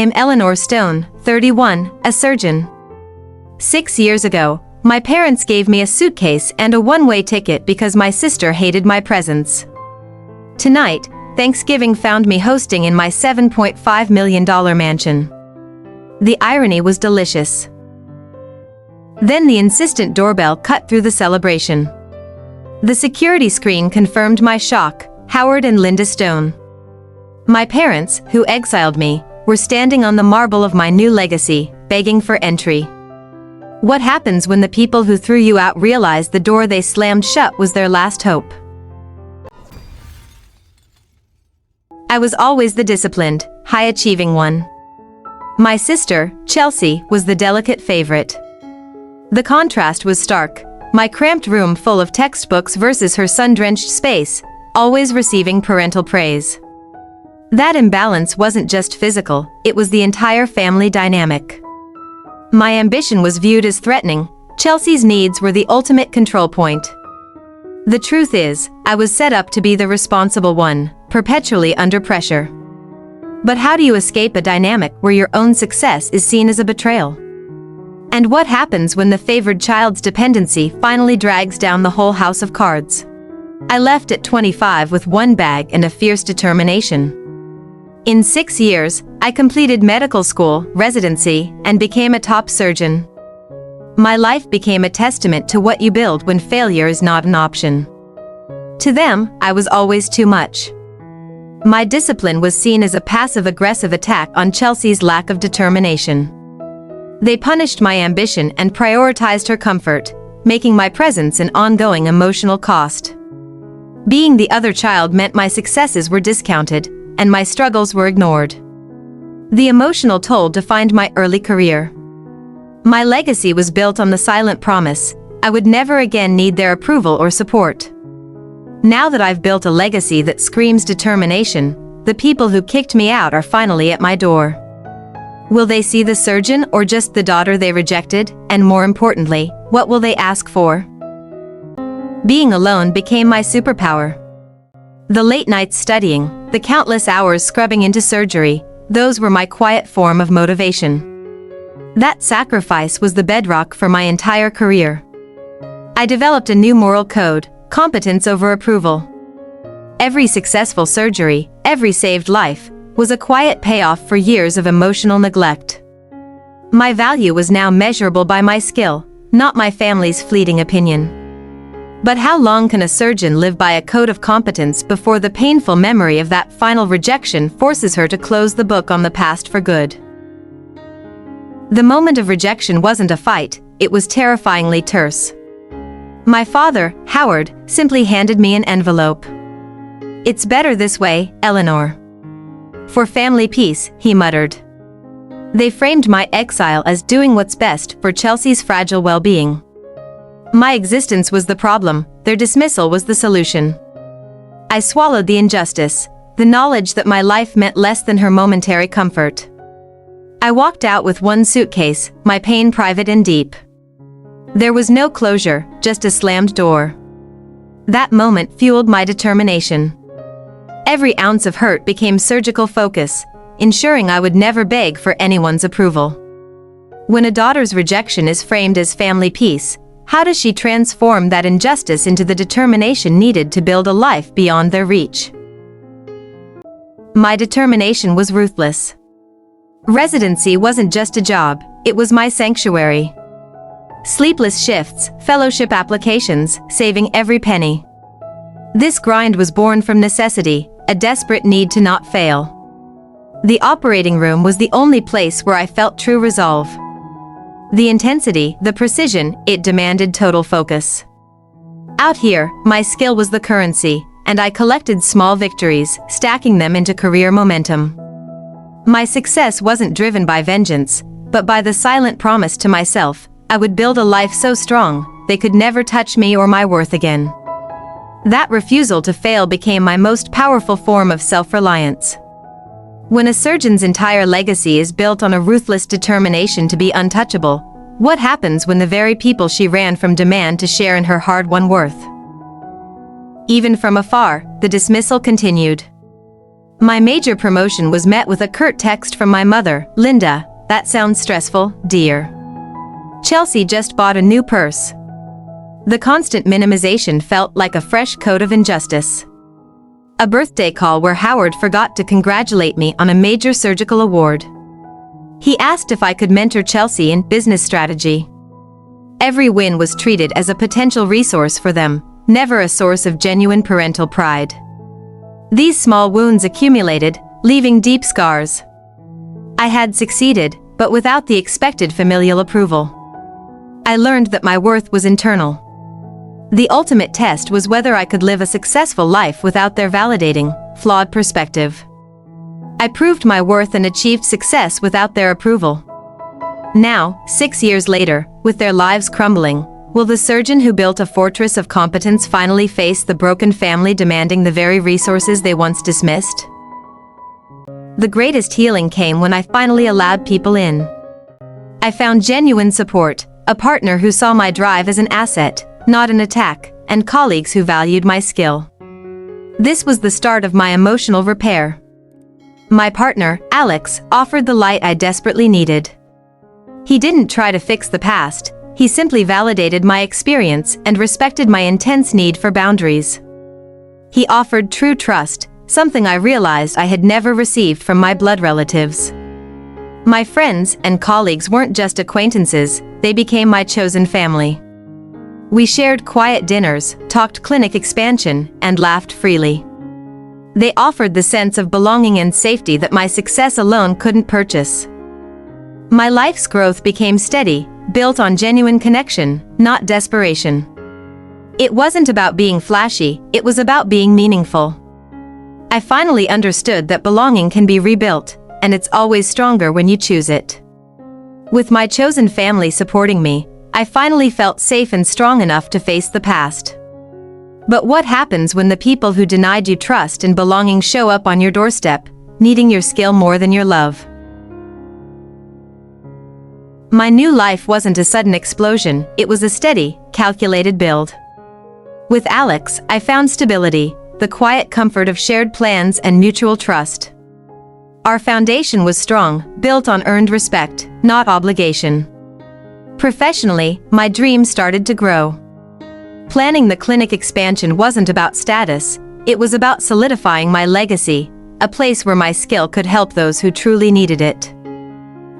am Eleanor Stone, 31, a surgeon. 6 years ago, my parents gave me a suitcase and a one-way ticket because my sister hated my presence. Tonight, Thanksgiving found me hosting in my $7.5 million mansion. The irony was delicious. Then the insistent doorbell cut through the celebration. The security screen confirmed my shock: Howard and Linda Stone. My parents, who exiled me, were standing on the marble of my new legacy, begging for entry. What happens when the people who threw you out realize the door they slammed shut was their last hope? I was always the disciplined, high-achieving one. My sister, Chelsea, was the delicate favorite. The contrast was stark: my cramped room full of textbooks versus her sun-drenched space, always receiving parental praise. That imbalance wasn't just physical, it was the entire family dynamic. My ambition was viewed as threatening, Chelsea's needs were the ultimate control point. The truth is, I was set up to be the responsible one, perpetually under pressure. But how do you escape a dynamic where your own success is seen as a betrayal? And what happens when the favored child's dependency finally drags down the whole house of cards? I left at 25 with one bag and a fierce determination. In 6 years, I completed medical school, residency, and became a top surgeon. My life became a testament to what you build when failure is not an option. To them, I was always too much. My discipline was seen as a passive-aggressive attack on Chelsea's lack of determination. They punished my ambition and prioritized her comfort, making my presence an ongoing emotional cost. Being the other child meant my successes were discounted, and my struggles were ignored. The emotional toll defined my early career. My legacy was built on the silent promise: I would never again need their approval or support. Now that I've built a legacy that screams determination, the people who kicked me out are finally at my door. Will they see the surgeon or just the daughter they rejected? And more importantly, what will they ask for? Being alone became my superpower. The late nights studying, the countless hours scrubbing into surgery, those were my quiet form of motivation. That sacrifice was the bedrock for my entire career. I developed a new moral code: competence over approval. Every successful surgery, every saved life, was a quiet payoff for years of emotional neglect. My value was now measurable by my skill, not my family's fleeting opinion. But how long can a surgeon live by a code of competence before the painful memory of that final rejection forces her to close the book on the past for good? The moment of rejection wasn't a fight, it was terrifyingly terse. My father, Howard, simply handed me an envelope. "It's better this way, Eleanor. For family peace," he muttered. They framed my exile as doing what's best for Chelsea's fragile well-being. My existence was the problem, their dismissal was the solution. I swallowed the injustice, the knowledge that my life meant less than her momentary comfort. I walked out with one suitcase, my pain private and deep. There was no closure, just a slammed door. That moment fueled my determination. Every ounce of hurt became surgical focus, ensuring I would never beg for anyone's approval. When a daughter's rejection is framed as family peace, how does she transform that injustice into the determination needed to build a life beyond their reach? My determination was ruthless. Residency wasn't just a job, it was my sanctuary. Sleepless shifts, fellowship applications, saving every penny. This grind was born from necessity, a desperate need to not fail. The operating room was the only place where I felt true resolve. The intensity, the precision, it demanded total focus. Out here, my skill was the currency, and I collected small victories, stacking them into career momentum. My success wasn't driven by vengeance, but by the silent promise to myself: I would build a life so strong, they could never touch me or my worth again. That refusal to fail became my most powerful form of self-reliance. When a surgeon's entire legacy is built on a ruthless determination to be untouchable, what happens when the very people she ran from demand to share in her hard-won worth? Even from afar, the dismissal continued. My major promotion was met with a curt text from my mother, Linda, "That sounds stressful, dear. Chelsea just bought a new purse." The constant minimization felt like a fresh coat of injustice. A birthday call where Howard forgot to congratulate me on a major surgical award. He asked if I could mentor Chelsea in business strategy. Every win was treated as a potential resource for them, never a source of genuine parental pride. These small wounds accumulated, leaving deep scars. I had succeeded, but without the expected familial approval. I learned that my worth was internal. The ultimate test was whether I could live a successful life without their validating, flawed perspective. I proved my worth and achieved success without their approval. Now, 6 years later, with their lives crumbling, will the surgeon who built a fortress of competence finally face the broken family demanding the very resources they once dismissed? The greatest healing came when I finally allowed people in. I found genuine support, a partner who saw my drive as an asset, not an attack, and colleagues who valued my skill. This was the start of my emotional repair. My partner, Alex, offered the light I desperately needed. He didn't try to fix the past, he simply validated my experience and respected my intense need for boundaries. He offered true trust, something I realized I had never received from my blood relatives. My friends and colleagues weren't just acquaintances, they became my chosen family. We shared quiet dinners, talked clinic expansion, and laughed freely. They offered the sense of belonging and safety that my success alone couldn't purchase. My life's growth became steady, built on genuine connection, not desperation. It wasn't about being flashy, it was about being meaningful. I finally understood that belonging can be rebuilt, and it's always stronger when you choose it. With my chosen family supporting me, I finally felt safe and strong enough to face the past. But what happens when the people who denied you trust and belonging show up on your doorstep, needing your skill more than your love? My new life wasn't a sudden explosion, it was a steady, calculated build. With Alex, I found stability, the quiet comfort of shared plans and mutual trust. Our foundation was strong, built on earned respect, not obligation. Professionally, my dreams started to grow. Planning the clinic expansion wasn't about status, it was about solidifying my legacy, a place where my skill could help those who truly needed it.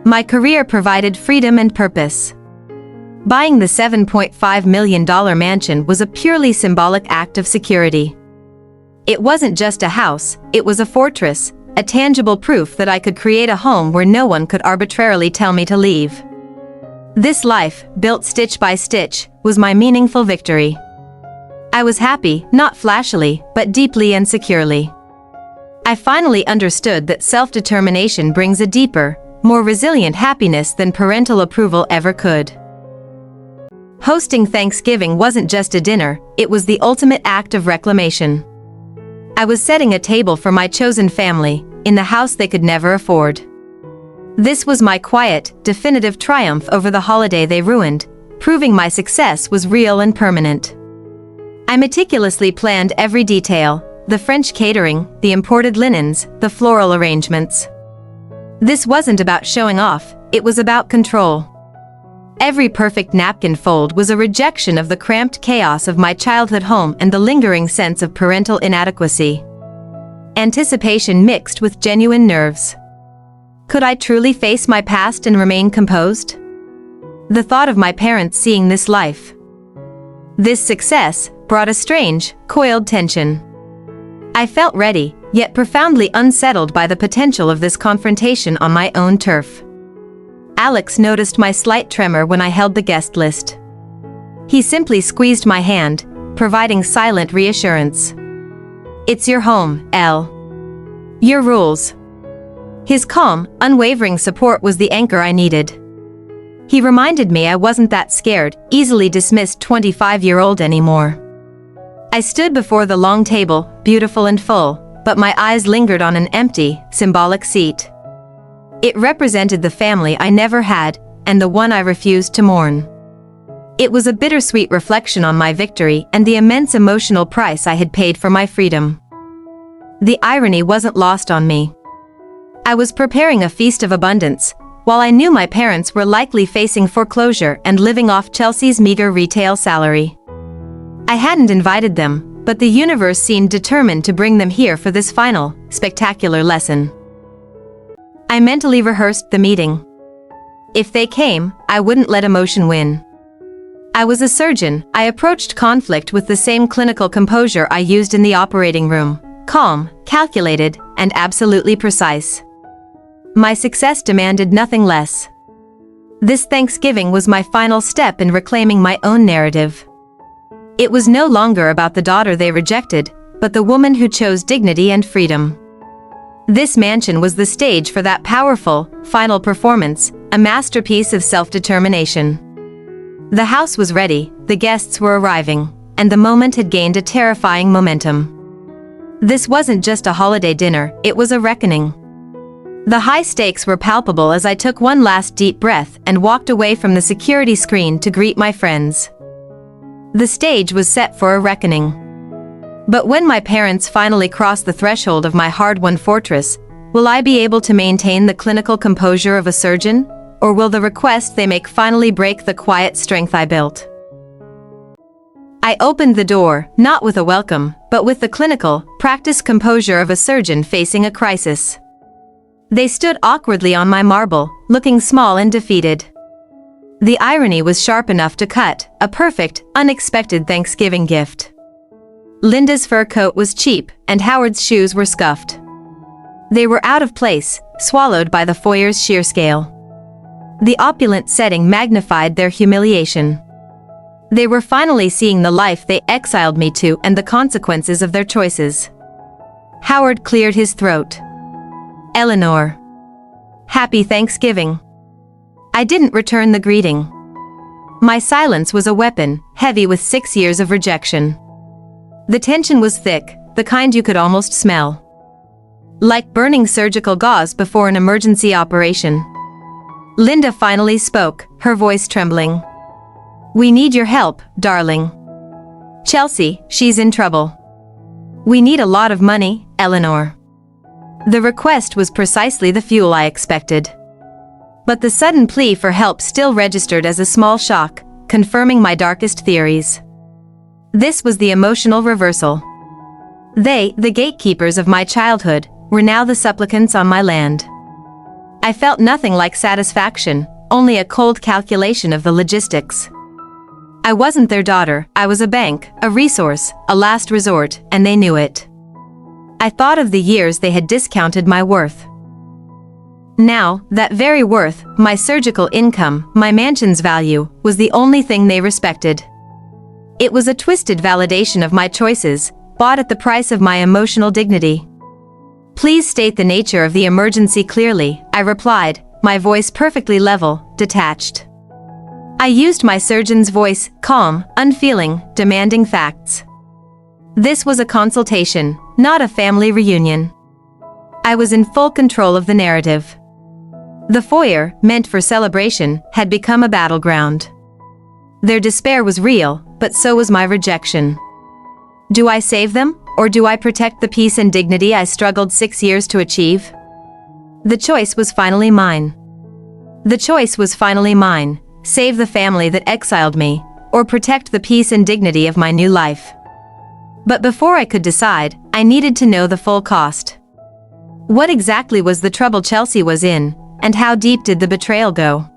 My career provided freedom and purpose. Buying the $7.5 million mansion was a purely symbolic act of security. It wasn't just a house, it was a fortress, a tangible proof that I could create a home where no one could arbitrarily tell me to leave. This life, built stitch by stitch, was my meaningful victory. I was happy, not flashily, but deeply and securely. I finally understood that self-determination brings a deeper, more resilient happiness than parental approval ever could. Hosting Thanksgiving wasn't just a dinner, it was the ultimate act of reclamation. I was setting a table for my chosen family, in the house they could never afford. This was my quiet, definitive triumph over the holiday they ruined, proving my success was real and permanent. I meticulously planned every detail, the French catering, the imported linens, the floral arrangements. This wasn't about showing off, it was about control. Every perfect napkin fold was a rejection of the cramped chaos of my childhood home and the lingering sense of parental inadequacy. Anticipation mixed with genuine nerves. Could I truly face my past and remain composed? The thought of my parents seeing this life, this success, brought a strange, coiled tension. I felt ready, yet profoundly unsettled by the potential of this confrontation on my own turf. Alex noticed my slight tremor when I held the guest list. He simply squeezed my hand, providing silent reassurance. "It's your home, Elle. Your rules." His calm, unwavering support was the anchor I needed. He reminded me I wasn't that scared, easily dismissed 25-year-old anymore. I stood before the long table, beautiful and full, but my eyes lingered on an empty, symbolic seat. It represented the family I never had, and the one I refused to mourn. It was a bittersweet reflection on my victory and the immense emotional price I had paid for my freedom. The irony wasn't lost on me. I was preparing a feast of abundance, while I knew my parents were likely facing foreclosure and living off Chelsea's meager retail salary. I hadn't invited them, but the universe seemed determined to bring them here for this final, spectacular lesson. I mentally rehearsed the meeting. If they came, I wouldn't let emotion win. I was a surgeon. I approached conflict with the same clinical composure I used in the operating room, calm, calculated, and absolutely precise. My success demanded nothing less. This Thanksgiving was my final step in reclaiming my own narrative. It was no longer about the daughter they rejected, but the woman who chose dignity and freedom. This mansion was the stage for that powerful, final performance, a masterpiece of self-determination. The house was ready, the guests were arriving, and the moment had gained a terrifying momentum. This wasn't just a holiday dinner, it was a reckoning. The high stakes were palpable as I took one last deep breath and walked away from the security screen to greet my friends. The stage was set for a reckoning. But when my parents finally cross the threshold of my hard-won fortress, will I be able to maintain the clinical composure of a surgeon, or will the request they make finally break the quiet strength I built? I opened the door, not with a welcome, but with the clinical, practiced composure of a surgeon facing a crisis. They stood awkwardly on my marble, looking small and defeated. The irony was sharp enough to cut, a perfect, unexpected Thanksgiving gift. Linda's fur coat was cheap, and Howard's shoes were scuffed. They were out of place, swallowed by the foyer's sheer scale. The opulent setting magnified their humiliation. They were finally seeing the life they exiled me to and the consequences of their choices. Howard cleared his throat. Eleanor. Happy Thanksgiving. I didn't return the greeting. My silence was a weapon, heavy with 6 years of rejection. The tension was thick, the kind you could almost smell. Like burning surgical gauze before an emergency operation. Linda finally spoke, her voice trembling. We need your help, darling. Chelsea, she's in trouble. We need a lot of money, Eleanor. The request was precisely the fuel I expected. But the sudden plea for help still registered as a small shock, confirming my darkest theories. This was the emotional reversal. They, the gatekeepers of my childhood, were now the supplicants on my land. I felt nothing like satisfaction, only a cold calculation of the logistics. I wasn't their daughter, I was a bank, a resource, a last resort, and they knew it. I thought of the years they had discounted my worth. Now, that very worth, my surgical income, my mansion's value, was the only thing they respected. It was a twisted validation of my choices, bought at the price of my emotional dignity. Please state the nature of the emergency clearly, I replied, my voice perfectly level, detached. I used my surgeon's voice, calm, unfeeling, demanding facts. This was a consultation, not a family reunion. I was in full control of the narrative. The foyer, meant for celebration, had become a battleground. Their despair was real, but so was my rejection. Do I save them, or do I protect the peace and dignity I struggled 6 years to achieve? The choice was finally mine. The choice was finally mine, save the family that exiled me, or protect the peace and dignity of my new life. But before I could decide, I needed to know the full cost. What exactly was the trouble Chelsea was in, and how deep did the betrayal go?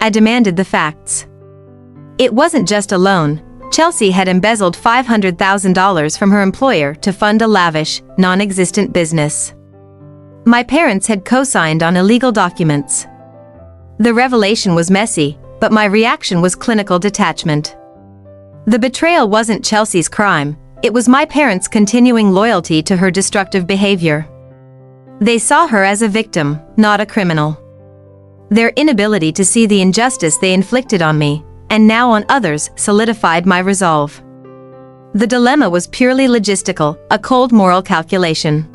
I demanded the facts. It wasn't just a loan. Chelsea had embezzled $500,000 from her employer to fund a lavish, non-existent business. My parents had co-signed on illegal documents. The revelation was messy, but my reaction was clinical detachment. The betrayal wasn't Chelsea's crime, it was my parents' continuing loyalty to her destructive behavior. They saw her as a victim, not a criminal. Their inability to see the injustice they inflicted on me, and now on others, solidified my resolve. The dilemma was purely logistical, a cold moral calculation.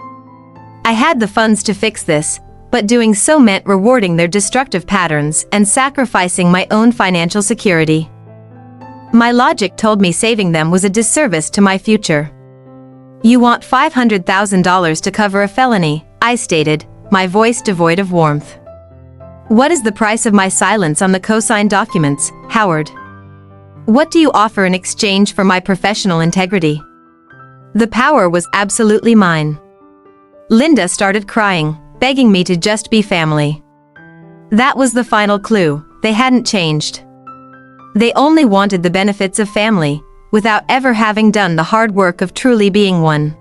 I had the funds to fix this, but doing so meant rewarding their destructive patterns and sacrificing my own financial security. My logic told me saving them was a disservice to my future. "You want $500,000 to cover a felony," I stated, my voice devoid of warmth. "What is the price of my silence on the co-signed documents, Howard? What do you offer in exchange for my professional integrity?" The power was absolutely mine. Linda started crying, begging me to just be family. That was the final clue. They hadn't changed. They only wanted the benefits of family, without ever having done the hard work of truly being one.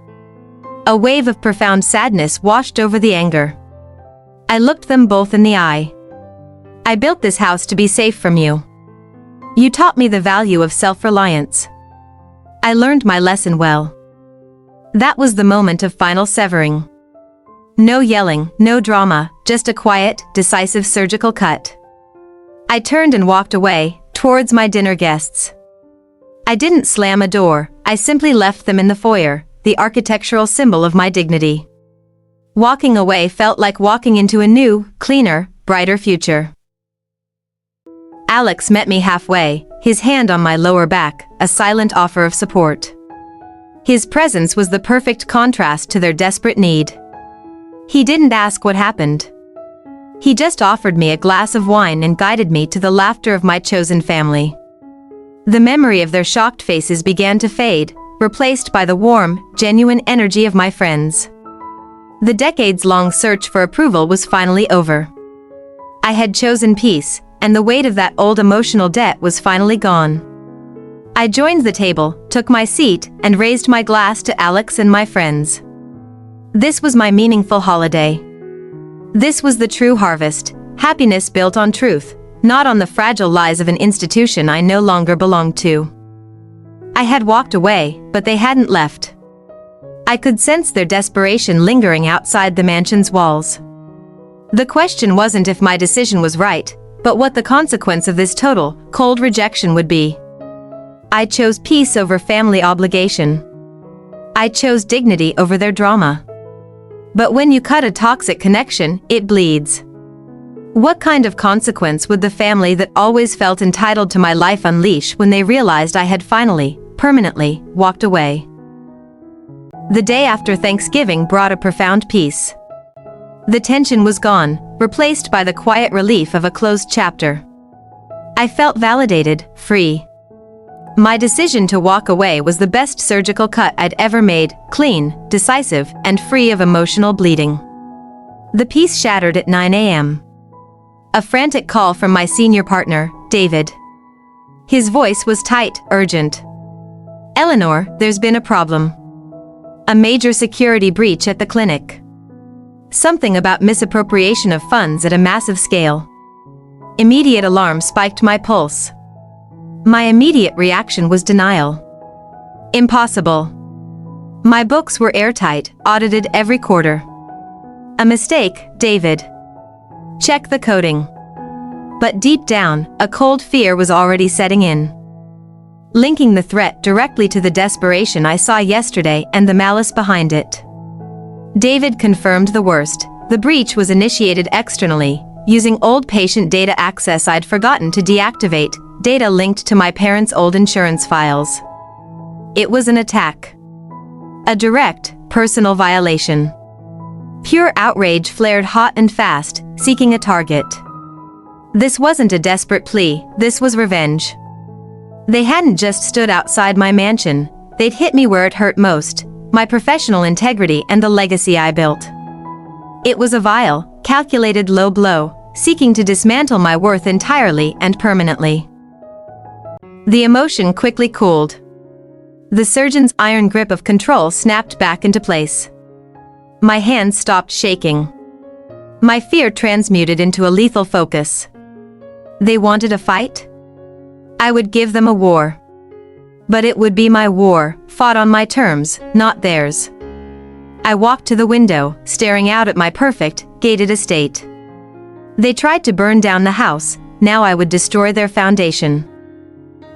A wave of profound sadness washed over the anger. I looked them both in the eye. "I built this house to be safe from you. You taught me the value of self-reliance. I learned my lesson well." That was the moment of final severing. No yelling, no drama, just a quiet, decisive surgical cut. I turned and walked away, towards my dinner guests. I didn't slam a door, I simply left them in the foyer, the architectural symbol of my dignity. Walking away felt like walking into a new, cleaner, brighter future. Alex met me halfway, his hand on my lower back, a silent offer of support. His presence was the perfect contrast to their desperate need. He didn't ask what happened. He just offered me a glass of wine and guided me to the laughter of my chosen family. The memory of their shocked faces began to fade, replaced by the warm, genuine energy of my friends. The decades-long search for approval was finally over. I had chosen peace, and the weight of that old emotional debt was finally gone. I joined the table, took my seat, and raised my glass to Alex and my friends. This was my meaningful holiday. This was the true harvest, happiness built on truth, not on the fragile lies of an institution I no longer belonged to. I had walked away, but they hadn't left. I could sense their desperation lingering outside the mansion's walls. The question wasn't if my decision was right, but what the consequence of this total, cold rejection would be. I chose peace over family obligation. I chose dignity over their drama. But when you cut a toxic connection, it bleeds. What kind of consequence would the family that always felt entitled to my life unleash when they realized I had finally, permanently, walked away? The day after Thanksgiving brought a profound peace. The tension was gone, replaced by the quiet relief of a closed chapter. I felt validated, free. My decision to walk away was the best surgical cut I'd ever made, clean, decisive, and free of emotional bleeding. The peace shattered at 9 a.m. A frantic call from my senior partner, David. His voice was tight, urgent. "Eleanor, there's been a problem. A major security breach at the clinic. Something about misappropriation of funds at a massive scale." Immediate alarm spiked my pulse. My immediate reaction was denial. Impossible. My books were airtight, audited every quarter. "A mistake, David. Check the coding." But deep down, a cold fear was already setting in. Linking the threat directly to the desperation I saw yesterday and the malice behind it. David confirmed the worst. The breach was initiated externally, using old patient data access I'd forgotten to deactivate, data linked to my parents' old insurance files. It was an attack. A direct, personal violation. Pure outrage flared hot and fast, seeking a target. This wasn't a desperate plea, this was revenge. They hadn't just stood outside my mansion, they'd hit me where it hurt most, my professional integrity and the legacy I built. It was a vile, calculated low blow, seeking to dismantle my worth entirely and permanently. The emotion quickly cooled. The surgeon's iron grip of control snapped back into place. My hands stopped shaking. My fear transmuted into a lethal focus. They wanted a fight? I would give them a war. But it would be my war, fought on my terms, not theirs. I walked to the window, staring out at my perfect, gated estate. They tried to burn down the house, now I would destroy their foundation.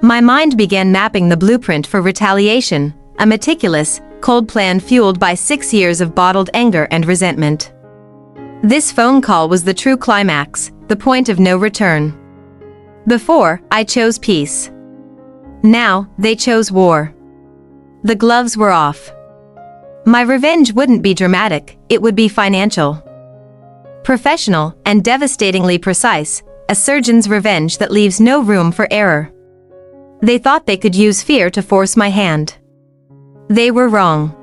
My mind began mapping the blueprint for retaliation, a meticulous, cold plan fueled by 6 years of bottled anger and resentment. This phone call was the true climax, the point of no return. Before, I chose peace. Now, they chose war. The gloves were off. My revenge wouldn't be dramatic, it would be financial. Professional and devastatingly precise, a surgeon's revenge that leaves no room for error. They thought they could use fear to force my hand. They were wrong.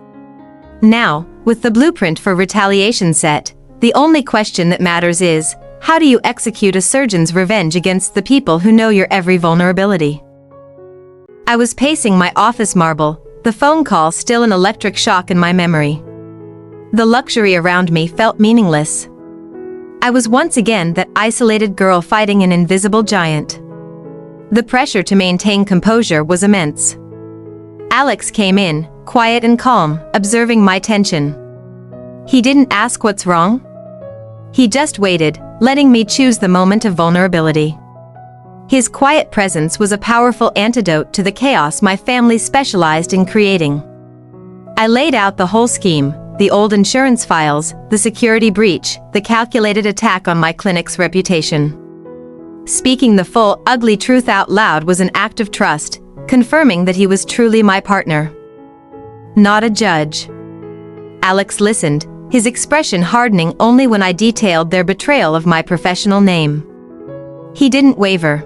Now, with the blueprint for retaliation set, the only question that matters is, how do you execute a surgeon's revenge against the people who know your every vulnerability? I was pacing my office marble, the phone call still an electric shock in my memory. The luxury around me felt meaningless. I was once again that isolated girl fighting an invisible giant. The pressure to maintain composure was immense. Alex came in, quiet and calm, observing my tension. He didn't ask what's wrong. He just waited, letting me choose the moment of vulnerability. His quiet presence was a powerful antidote to the chaos my family specialized in creating. I laid out the whole scheme, the old insurance files, the security breach, the calculated attack on my clinic's reputation. Speaking the full, ugly truth out loud was an act of trust, confirming that he was truly my partner. Not a judge. Alex listened, his expression hardening only when I detailed their betrayal of my professional name. He didn't waver.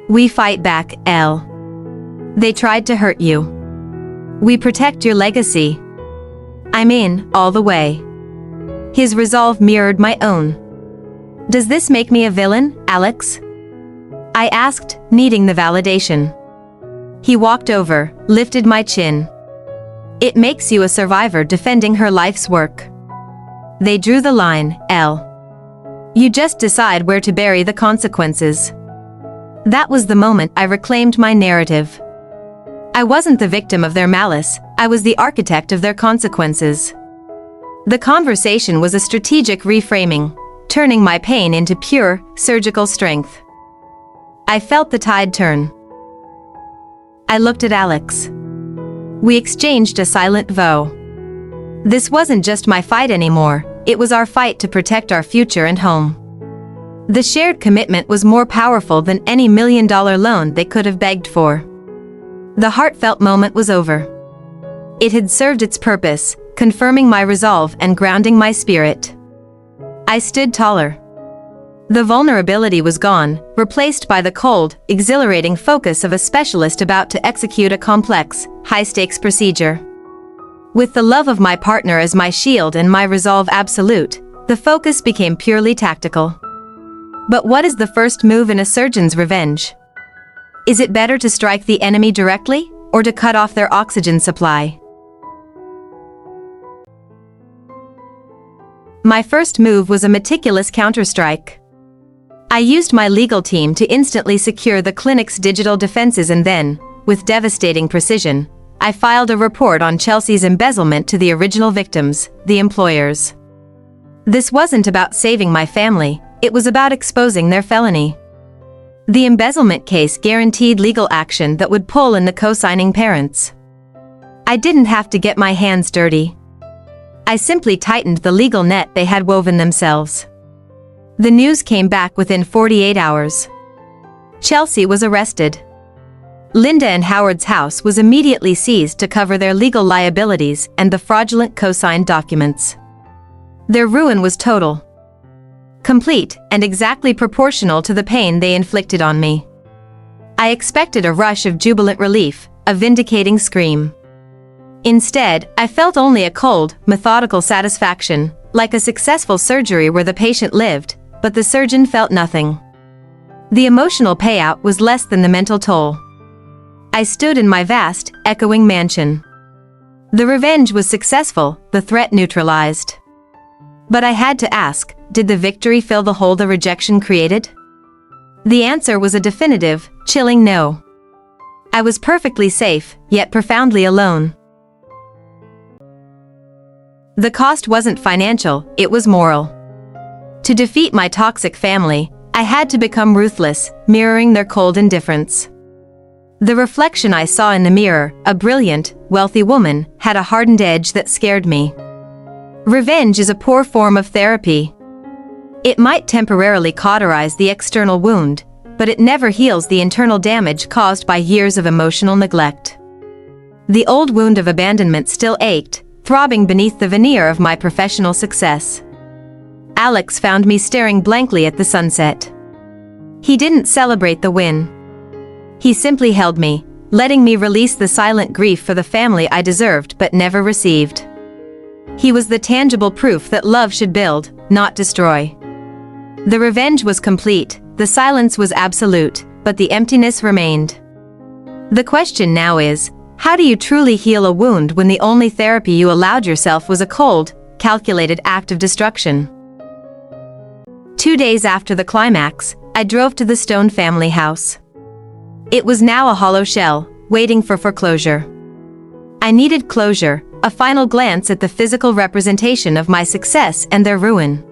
We fight back, Elle. They tried to hurt you. We protect your legacy. I'm in, all the way. His resolve mirrored my own. Does this make me a villain, Alex? I asked, needing the validation. He walked over, lifted my chin. It makes you a survivor defending her life's work. They drew the line, Elle. You just decide where to bury the consequences. That was the moment I reclaimed my narrative. I wasn't the victim of their malice, I was the architect of their consequences. The conversation was a strategic reframing, turning my pain into pure, surgical strength. I felt the tide turn. I looked at Alex. We exchanged a silent vow. This wasn't just my fight anymore, it was our fight to protect our future and home. The shared commitment was more powerful than any $1,000,000 loan they could have begged for. The heartfelt moment was over. It had served its purpose, confirming my resolve and grounding my spirit. I stood taller. The vulnerability was gone, replaced by the cold, exhilarating focus of a specialist about to execute a complex, high-stakes procedure. With the love of my partner as my shield and my resolve absolute, the focus became purely tactical. But what is the first move in a surgeon's revenge? Is it better to strike the enemy directly, or to cut off their oxygen supply? My first move was a meticulous counterstrike. I used my legal team to instantly secure the clinic's digital defenses and then, with devastating precision, I filed a report on Chelsea's embezzlement to the original victims, the employers. This wasn't about saving my family, it was about exposing their felony. The embezzlement case guaranteed legal action that would pull in the co-signing parents. I didn't have to get my hands dirty. I simply tightened the legal net they had woven themselves. The news came back within 48 hours. Chelsea was arrested. Linda and Howard's house was immediately seized to cover their legal liabilities and the fraudulent co-signed documents. Their ruin was total. Complete and exactly proportional to the pain they inflicted on me. I expected a rush of jubilant relief, a vindicating scream. Instead, I felt only a cold, methodical satisfaction, like a successful surgery where the patient lived, but the surgeon felt nothing. The emotional payout was less than the mental toll. I stood in my vast, echoing mansion. The revenge was successful, the threat neutralized. But I had to ask, did the victory fill the hole the rejection created? The answer was a definitive, chilling no. I was perfectly safe, yet profoundly alone. The cost wasn't financial, it was moral. To defeat my toxic family, I had to become ruthless, mirroring their cold indifference. The reflection I saw in the mirror, a brilliant, wealthy woman, had a hardened edge that scared me. Revenge is a poor form of therapy. It might temporarily cauterize the external wound, but it never heals the internal damage caused by years of emotional neglect. The old wound of abandonment still ached, throbbing beneath the veneer of my professional success. Alex found me staring blankly at the sunset. He didn't celebrate the win. He simply held me, letting me release the silent grief for the family I deserved but never received. He was the tangible proof that love should build, not destroy. The revenge was complete, the silence was absolute, but the emptiness remained. The question now is, how do you truly heal a wound when the only therapy you allowed yourself was a cold, calculated act of destruction? 2 days after the climax, I drove to the Stone family house. It was now a hollow shell, waiting for foreclosure. I needed closure, a final glance at the physical representation of my success and their ruin.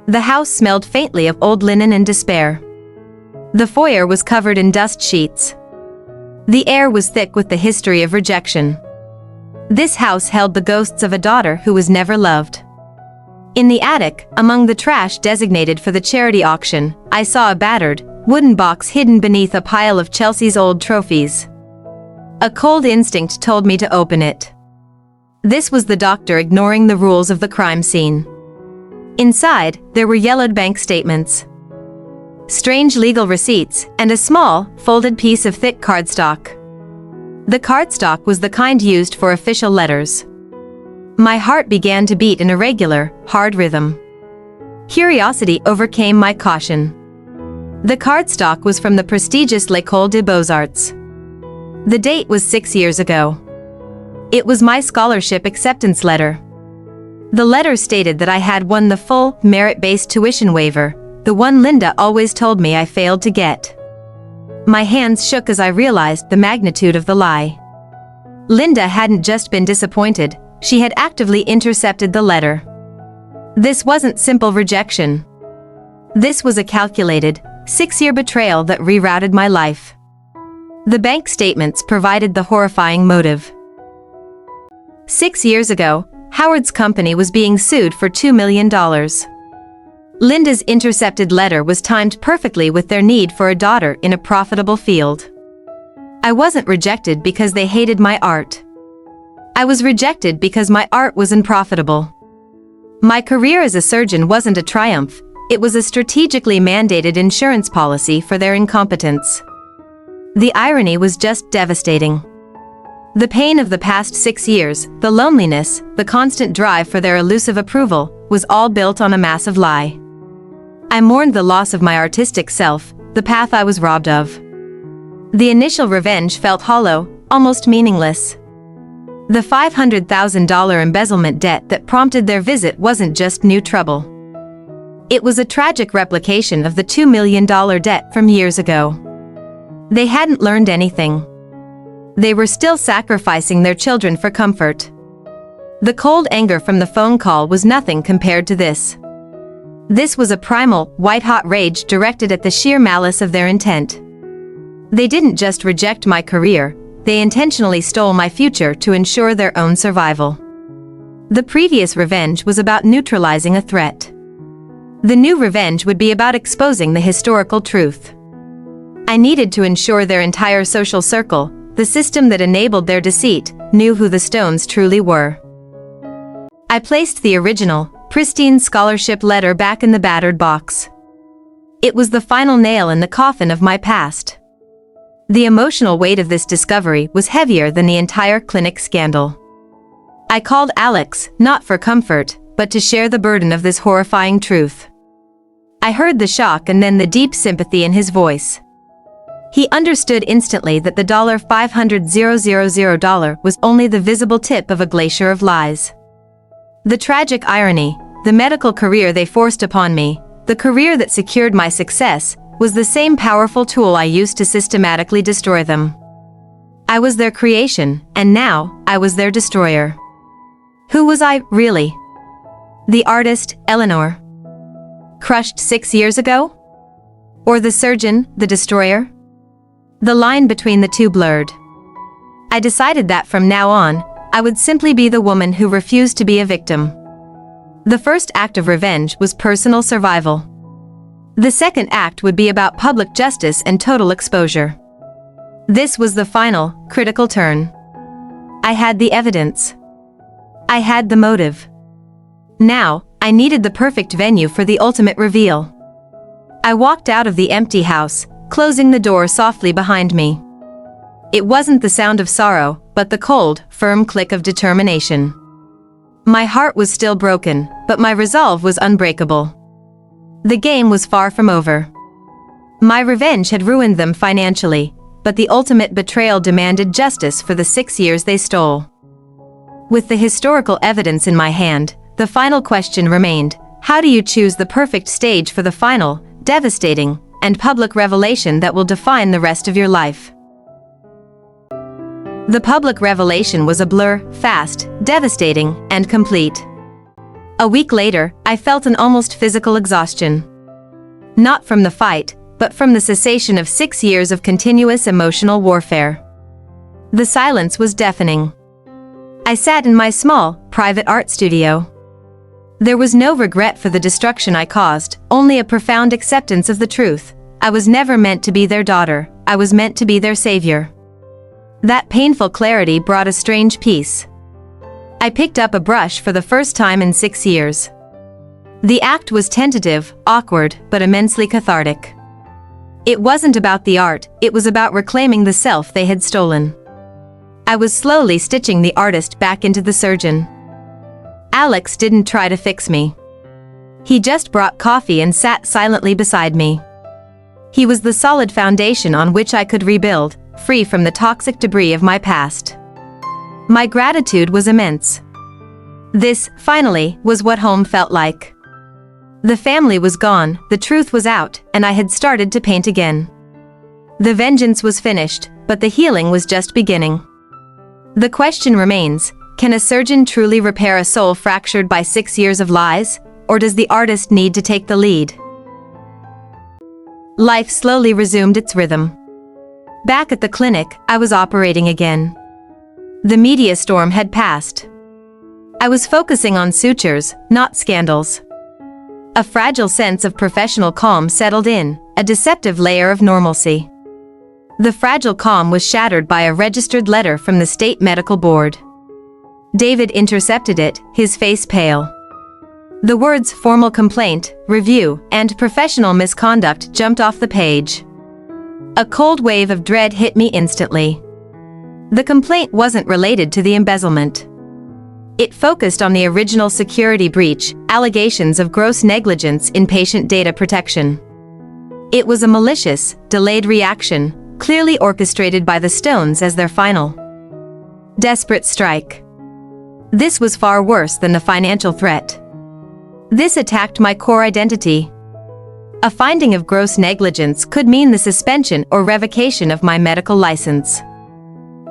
The house smelled faintly of old linen and despair. The foyer was covered in dust sheets. The air was thick with the history of rejection. This house held the ghosts of a daughter who was never loved. In the attic, among the trash designated for the charity auction, I saw a battered, wooden box hidden beneath a pile of Chelsea's old trophies. A cold instinct told me to open it. This was the doctor ignoring the rules of the crime scene. Inside, there were yellowed bank statements, strange legal receipts, and a small, folded piece of thick cardstock. The cardstock was the kind used for official letters. My heart began to beat in a regular, hard rhythm. Curiosity overcame my caution. The cardstock was from the prestigious L'École des Beaux-Arts. The date was 6 years ago. It was my scholarship acceptance letter. The letter stated that I had won the full, merit-based tuition waiver, the one Linda always told me I failed to get. My hands shook as I realized the magnitude of the lie. Linda hadn't just been disappointed, she had actively intercepted the letter. This wasn't simple rejection. This was a calculated, 6-year betrayal that rerouted my life. The bank statements provided the horrifying motive. 6 years ago, Howard's company was being sued for $2 million. Linda's intercepted letter was timed perfectly with their need for a daughter in a profitable field. I wasn't rejected because they hated my art. I was rejected because my art was unprofitable. My career as a surgeon wasn't a triumph, it was a strategically mandated insurance policy for their incompetence. The irony was just devastating. The pain of the past 6 years, the loneliness, the constant drive for their elusive approval, was all built on a massive lie. I mourned the loss of my artistic self, the path I was robbed of. The initial revenge felt hollow, almost meaningless. The $500,000 embezzlement debt that prompted their visit wasn't just new trouble. It was a tragic replication of the $2 million debt from years ago. They hadn't learned anything. They were still sacrificing their children for comfort. The cold anger from the phone call was nothing compared to this. This was a primal, white-hot rage directed at the sheer malice of their intent. They didn't just reject my career, they intentionally stole my future to ensure their own survival. The previous revenge was about neutralizing a threat. The new revenge would be about exposing the historical truth. I needed to ensure their entire social circle, the system that enabled their deceit, knew who the Stones truly were. I placed the original, pristine scholarship letter back in the battered box. It was the final nail in the coffin of my past. The emotional weight of this discovery was heavier than the entire clinic scandal. I called Alex, not for comfort, but to share the burden of this horrifying truth. I heard the shock and then the deep sympathy in his voice. He understood instantly that the $500,000 was only the visible tip of a glacier of lies. The tragic irony, the medical career they forced upon me, the career that secured my success, was the same powerful tool I used to systematically destroy them. I was their creation, and now, I was their destroyer. Who was I, really? The artist, Eleanor? Crushed 6 years ago? Or the surgeon, the destroyer? The line between the two blurred. I decided that from now on, I would simply be the woman who refused to be a victim. The first act of revenge was personal survival. The second act would be about public justice and total exposure. This was the final, critical turn. I had the evidence. I had the motive. Now, I needed the perfect venue for the ultimate reveal. I walked out of the empty house, closing the door softly behind me. It wasn't the sound of sorrow, but the cold, firm click of determination. My heart was still broken, but my resolve was unbreakable. The game was far from over. My revenge had ruined them financially, but the ultimate betrayal demanded justice for the 6 years they stole. With the historical evidence in my hand, the final question remained: how do you choose the perfect stage for the final, devastating, and public revelation that will define the rest of your life? The public revelation was a blur, fast, devastating, and complete. A week later, I felt an almost physical exhaustion. Not from the fight, but from the cessation of 6 years of continuous emotional warfare. The silence was deafening. I sat in my small, private art studio. There was no regret for the destruction I caused, only a profound acceptance of the truth. I was never meant to be their daughter, I was meant to be their savior. That painful clarity brought a strange peace. I picked up a brush for the first time in 6 years. The act was tentative, awkward, but immensely cathartic. It wasn't about the art, it was about reclaiming the self they had stolen. I was slowly stitching the artist back into the surgeon. Alex didn't try to fix me. He just brought coffee and sat silently beside me. He was the solid foundation on which I could rebuild, free from the toxic debris of my past. My gratitude was immense. This, finally, was what home felt like. The family was gone, the truth was out, and I had started to paint again. The vengeance was finished, but the healing was just beginning. The question remains: can a surgeon truly repair a soul fractured by 6 years of lies, or does the artist need to take the lead? Life slowly resumed its rhythm. Back at the clinic, I was operating again. The media storm had passed. I was focusing on sutures, not scandals. A fragile sense of professional calm settled in, a deceptive layer of normalcy. The fragile calm was shattered by a registered letter from the state medical board. David intercepted it, his face pale. The words "formal complaint," "review," and "professional misconduct" jumped off the page. A cold wave of dread hit me instantly. The complaint wasn't related to the embezzlement. It focused on the original security breach, allegations of gross negligence in patient data protection. It was a malicious, delayed reaction, clearly orchestrated by the Stones as their final, desperate strike. This was far worse than the financial threat. This attacked my core identity. A finding of gross negligence could mean the suspension or revocation of my medical license.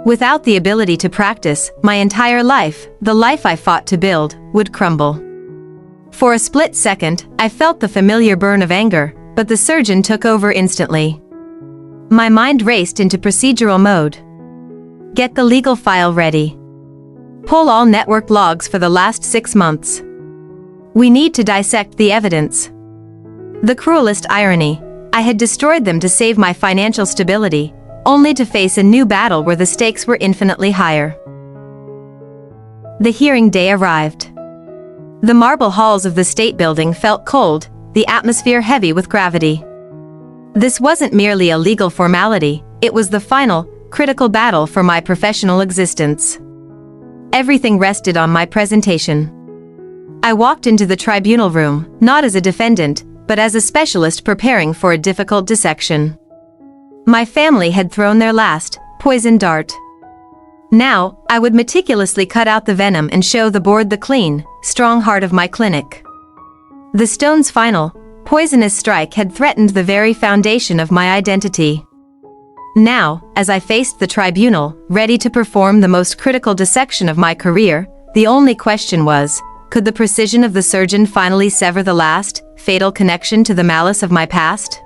Without the ability to practice, my entire life, the life I fought to build, would crumble. For a split second, I felt the familiar burn of anger, but the surgeon took over instantly. My mind raced into procedural mode. Get the legal file ready. Pull all network logs for the last 6 months. We need to dissect the evidence. The cruelest irony: I had destroyed them to save my financial stability, only to face a new battle where the stakes were infinitely higher. The hearing day arrived. The marble halls of the state building felt cold, the atmosphere heavy with gravity. This wasn't merely a legal formality, it was the final, critical battle for my professional existence. Everything rested on my presentation. I walked into the tribunal room, not as a defendant, but as a specialist preparing for a difficult dissection. My family had thrown their last, poison dart. Now, I would meticulously cut out the venom and show the board the clean, strong heart of my clinic. The Stones' final, poisonous strike had threatened the very foundation of my identity. Now, as I faced the tribunal, ready to perform the most critical dissection of my career, the only question was, could the precision of the surgeon finally sever the last, fatal connection to the malice of my past?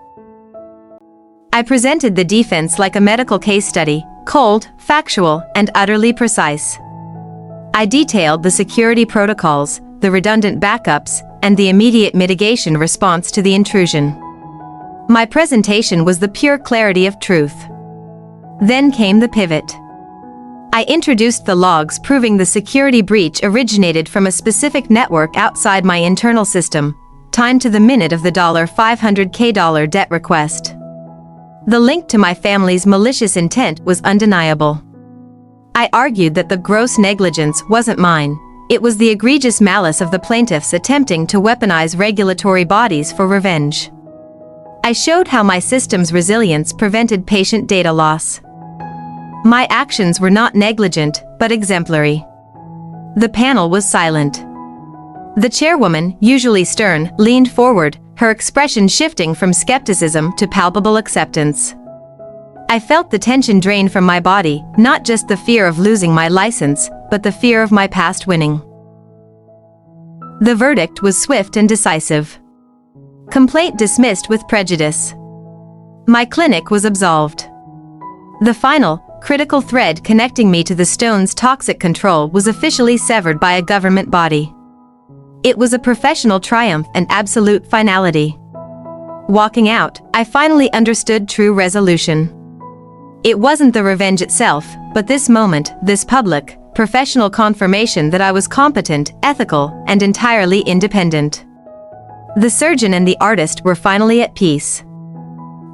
I presented the defense like a medical case study, cold, factual, and utterly precise. I detailed the security protocols, the redundant backups, and the immediate mitigation response to the intrusion. My presentation was the pure clarity of truth. Then came the pivot. I introduced the logs proving the security breach originated from a specific network outside my internal system, timed to the minute of the $500K debt request. The link to my family's malicious intent was undeniable. I argued that the gross negligence wasn't mine, it was the egregious malice of the plaintiffs attempting to weaponize regulatory bodies for revenge. I showed how my system's resilience prevented patient data loss. My actions were not negligent, but exemplary. The panel was silent. The chairwoman, usually stern, leaned forward, her expression shifting from skepticism to palpable acceptance. I felt the tension drain from my body, not just the fear of losing my license, but the fear of my past winning. The verdict was swift and decisive. Complaint dismissed with prejudice. My clinic was absolved. The final, critical thread connecting me to the stone's toxic control was officially severed by a government body. It was a professional triumph and absolute finality. Walking out, I finally understood true resolution. It wasn't the revenge itself, but this moment, this public, professional confirmation that I was competent, ethical, and entirely independent. The surgeon and the artist were finally at peace.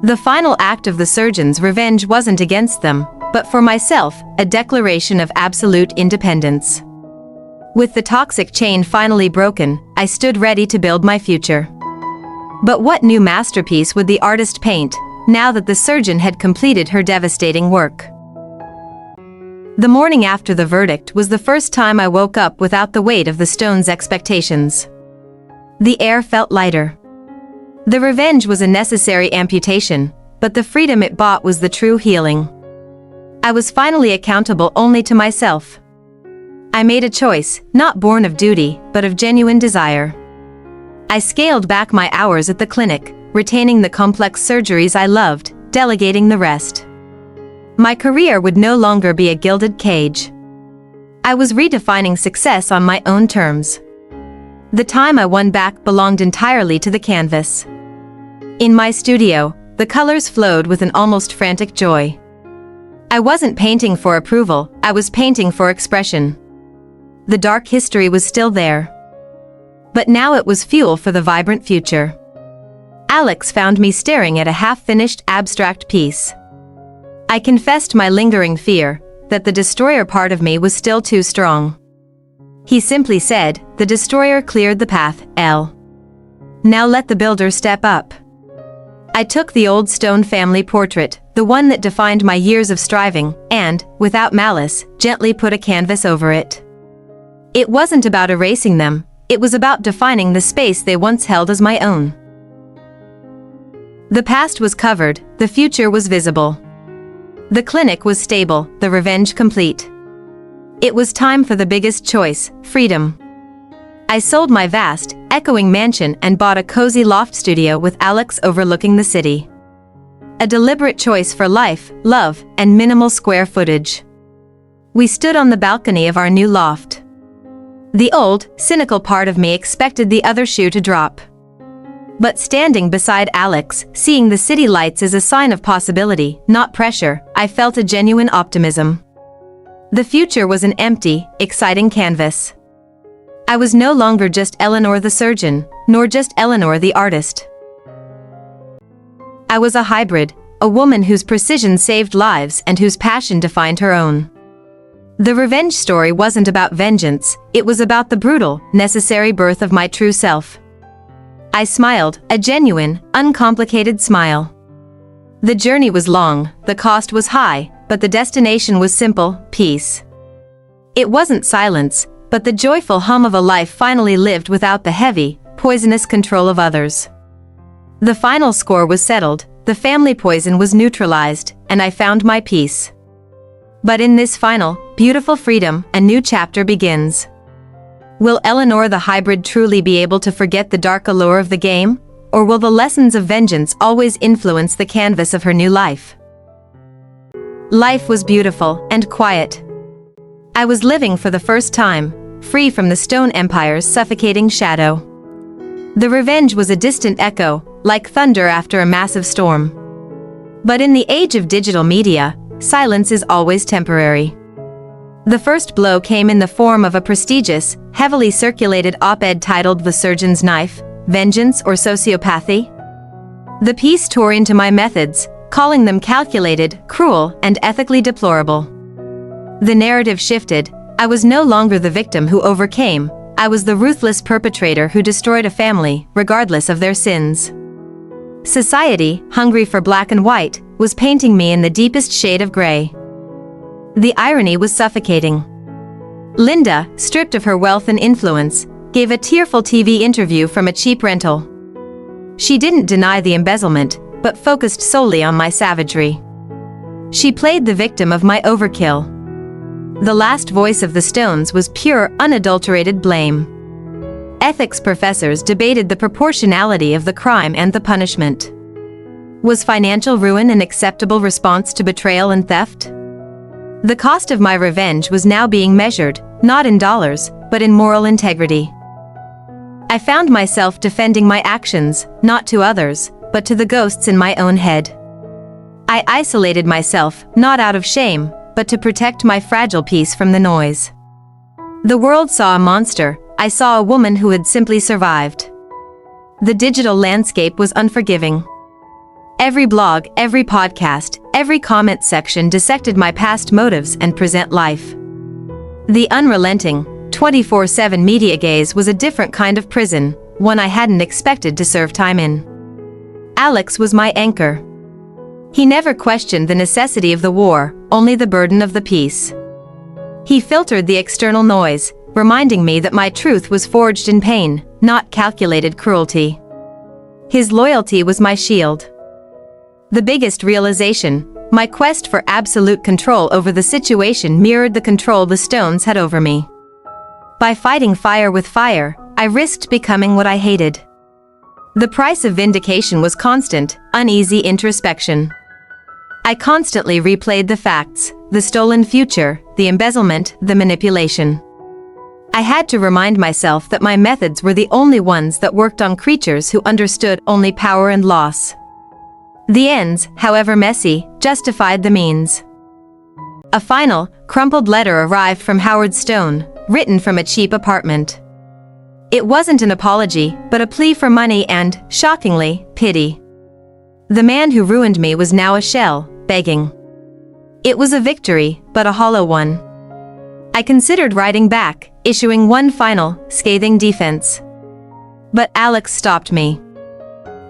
The final act of the surgeon's revenge wasn't against them, but for myself, a declaration of absolute independence. With the toxic chain finally broken, I stood ready to build my future. But what new masterpiece would the artist paint, now that the surgeon had completed her devastating work? The morning after the verdict was the first time I woke up without the weight of the stone's expectations. The air felt lighter. The revenge was a necessary amputation, but the freedom it bought was the true healing. I was finally accountable only to myself. I made a choice, not born of duty, but of genuine desire. I scaled back my hours at the clinic, retaining the complex surgeries I loved, delegating the rest. My career would no longer be a gilded cage. I was redefining success on my own terms. The time I won back belonged entirely to the canvas. In my studio, the colors flowed with an almost frantic joy. I wasn't painting for approval, I was painting for expression. The dark history was still there. But now it was fuel for the vibrant future. Alex found me staring at a half-finished abstract piece. I confessed my lingering fear, that the destroyer part of me was still too strong. He simply said, "The destroyer cleared the path, L. Now let the builder step up." I took the old stone family portrait, the one that defined my years of striving, and, without malice, gently put a canvas over it. It wasn't about erasing them, it was about defining the space they once held as my own. The past was covered, the future was visible. The clinic was stable, the revenge complete. It was time for the biggest choice, freedom. I sold my vast, echoing mansion and bought a cozy loft studio with Alex overlooking the city. A deliberate choice for life, love, and minimal square footage. We stood on the balcony of our new loft. The old, cynical part of me expected the other shoe to drop. But standing beside Alex, seeing the city lights as a sign of possibility, not pressure, I felt a genuine optimism. The future was an empty, exciting canvas. I was no longer just Eleanor the surgeon, nor just Eleanor the artist. I was a hybrid, a woman whose precision saved lives and whose passion defined her own. The revenge story wasn't about vengeance, it was about the brutal, necessary birth of my true self. I smiled, a genuine, uncomplicated smile. The journey was long, the cost was high, but the destination was simple, peace. It wasn't silence, but the joyful hum of a life finally lived without the heavy, poisonous control of others. The final score was settled, the family poison was neutralized, and I found my peace. But in this final, beautiful freedom, a new chapter begins. Will Eleanor the hybrid truly be able to forget the dark allure of the game? Or will the lessons of vengeance always influence the canvas of her new life? Life was beautiful and quiet. I was living for the first time, free from the stone empire's suffocating shadow. The revenge was a distant echo, like thunder after a massive storm. But in the age of digital media, silence is always temporary. The first blow came in the form of a prestigious, heavily circulated op-ed titled "The Surgeon's Knife: Vengeance or Sociopathy?" The piece tore into my methods, calling them calculated, cruel, and ethically deplorable. The narrative shifted. I was no longer the victim who overcame. I was the ruthless perpetrator who destroyed a family, regardless of their sins. Society, hungry for black and white, was painting me in the deepest shade of gray. The irony was suffocating. Linda, stripped of her wealth and influence, gave a tearful TV interview from a cheap rental. She didn't deny the embezzlement, but focused solely on my savagery. She played the victim of my overkill. The last voice of the Stones was pure, unadulterated blame. Ethics professors debated the proportionality of the crime and the punishment. Was financial ruin an acceptable response to betrayal and theft? The cost of my revenge was now being measured, not in dollars, but in moral integrity. I found myself defending my actions, not to others, but to the ghosts in my own head. I isolated myself, not out of shame, but to protect my fragile peace from the noise. The world saw a monster. I saw a woman who had simply survived. The digital landscape was unforgiving. Every blog, every podcast, every comment section dissected my past motives and present life. The unrelenting, 24/7 media gaze was a different kind of prison, one I hadn't expected to serve time in. Alex was my anchor. He never questioned the necessity of the war, only the burden of the peace. He filtered the external noise, reminding me that my truth was forged in pain, not calculated cruelty. His loyalty was my shield. The biggest realization, my quest for absolute control over the situation mirrored the control the Stones had over me. By fighting fire with fire, I risked becoming what I hated. The price of vindication was constant, uneasy introspection. I constantly replayed the facts, the stolen future, the embezzlement, the manipulation. I had to remind myself that my methods were the only ones that worked on creatures who understood only power and loss. The ends, however messy, justified the means. A final, crumpled letter arrived from Howard Stone, written from a cheap apartment. It wasn't an apology, but a plea for money and, shockingly, pity. The man who ruined me was now a shell, begging. It was a victory, but a hollow one. I considered writing back, issuing one final, scathing defense. But Alex stopped me.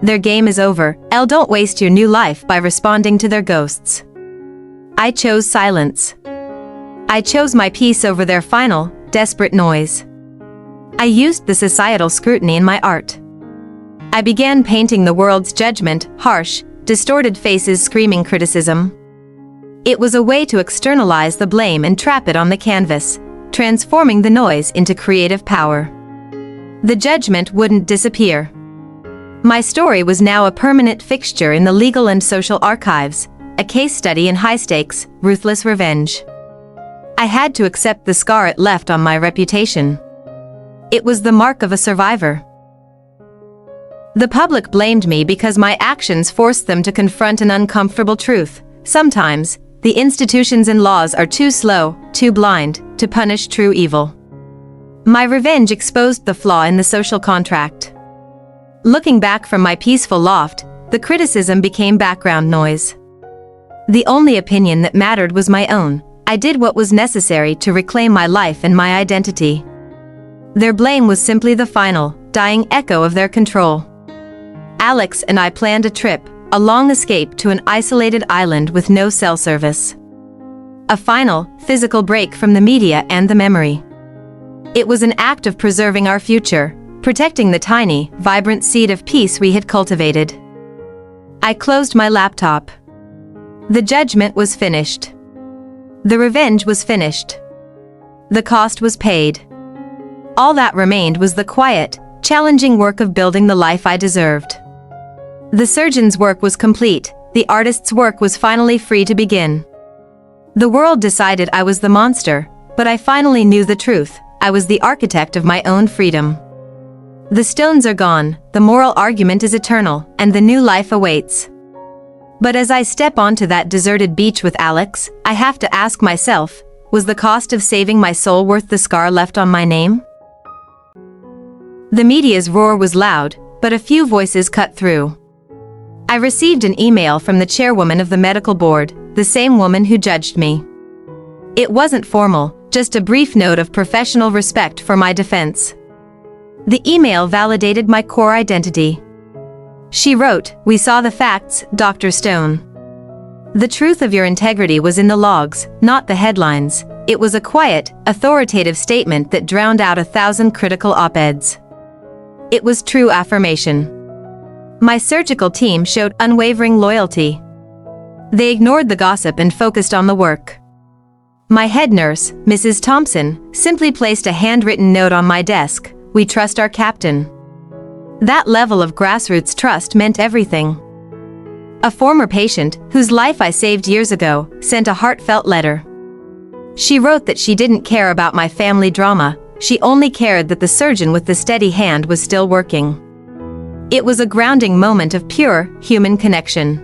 Their game is over. Don't waste your new life by responding to their ghosts. I chose silence. I chose my peace over their final, desperate noise. I used the societal scrutiny in my art. I began painting the world's judgment, harsh, distorted faces screaming criticism. It was a way to externalize the blame and trap it on the canvas, transforming the noise into creative power. The judgment wouldn't disappear. My story was now a permanent fixture in the legal and social archives, a case study in high-stakes, ruthless revenge. I had to accept the scar it left on my reputation. It was the mark of a survivor. The public blamed me because my actions forced them to confront an uncomfortable truth. Sometimes, the institutions and laws are too slow, too blind, to punish true evil. My revenge exposed the flaw in the social contract. Looking back from my peaceful loft, the criticism became background noise. The only opinion that mattered was my own. I did what was necessary to reclaim my life and my identity. Their blame was simply the final, dying echo of their control. Alex and I planned a trip, a long escape to an isolated island with no cell service. A final, physical break from the media and the memory. It was an act of preserving our future, protecting the tiny, vibrant seed of peace we had cultivated. I closed my laptop. The judgment was finished. The revenge was finished. The cost was paid. All that remained was the quiet, challenging work of building the life I deserved. The surgeon's work was complete, the artist's work was finally free to begin. The world decided I was the monster, but I finally knew the truth. I was the architect of my own freedom. The Stones are gone, the moral argument is eternal, and the new life awaits. But as I step onto that deserted beach with Alex, I have to ask myself, Was the cost of saving my soul worth the scar left on my name? The media's roar was loud, but a few voices cut through. I received an email from the chairwoman of the medical board, the same woman who judged me. It wasn't formal, just a brief note of professional respect for my defense. The email validated my core identity. She wrote, "We saw the facts, Dr. Stone. The truth of your integrity was in the logs, not the headlines." It was a quiet, authoritative statement that drowned out 1,000 critical op-eds. It was true affirmation. My surgical team showed unwavering loyalty. They ignored the gossip and focused on the work. My head nurse, Mrs. Thompson, simply placed a handwritten note on my desk: "We trust our captain." That level of grassroots trust meant everything. A former patient, whose life I saved years ago, sent a heartfelt letter. She wrote that she didn't care about my family drama, she only cared that the surgeon with the steady hand was still working. It was a grounding moment of pure, human connection.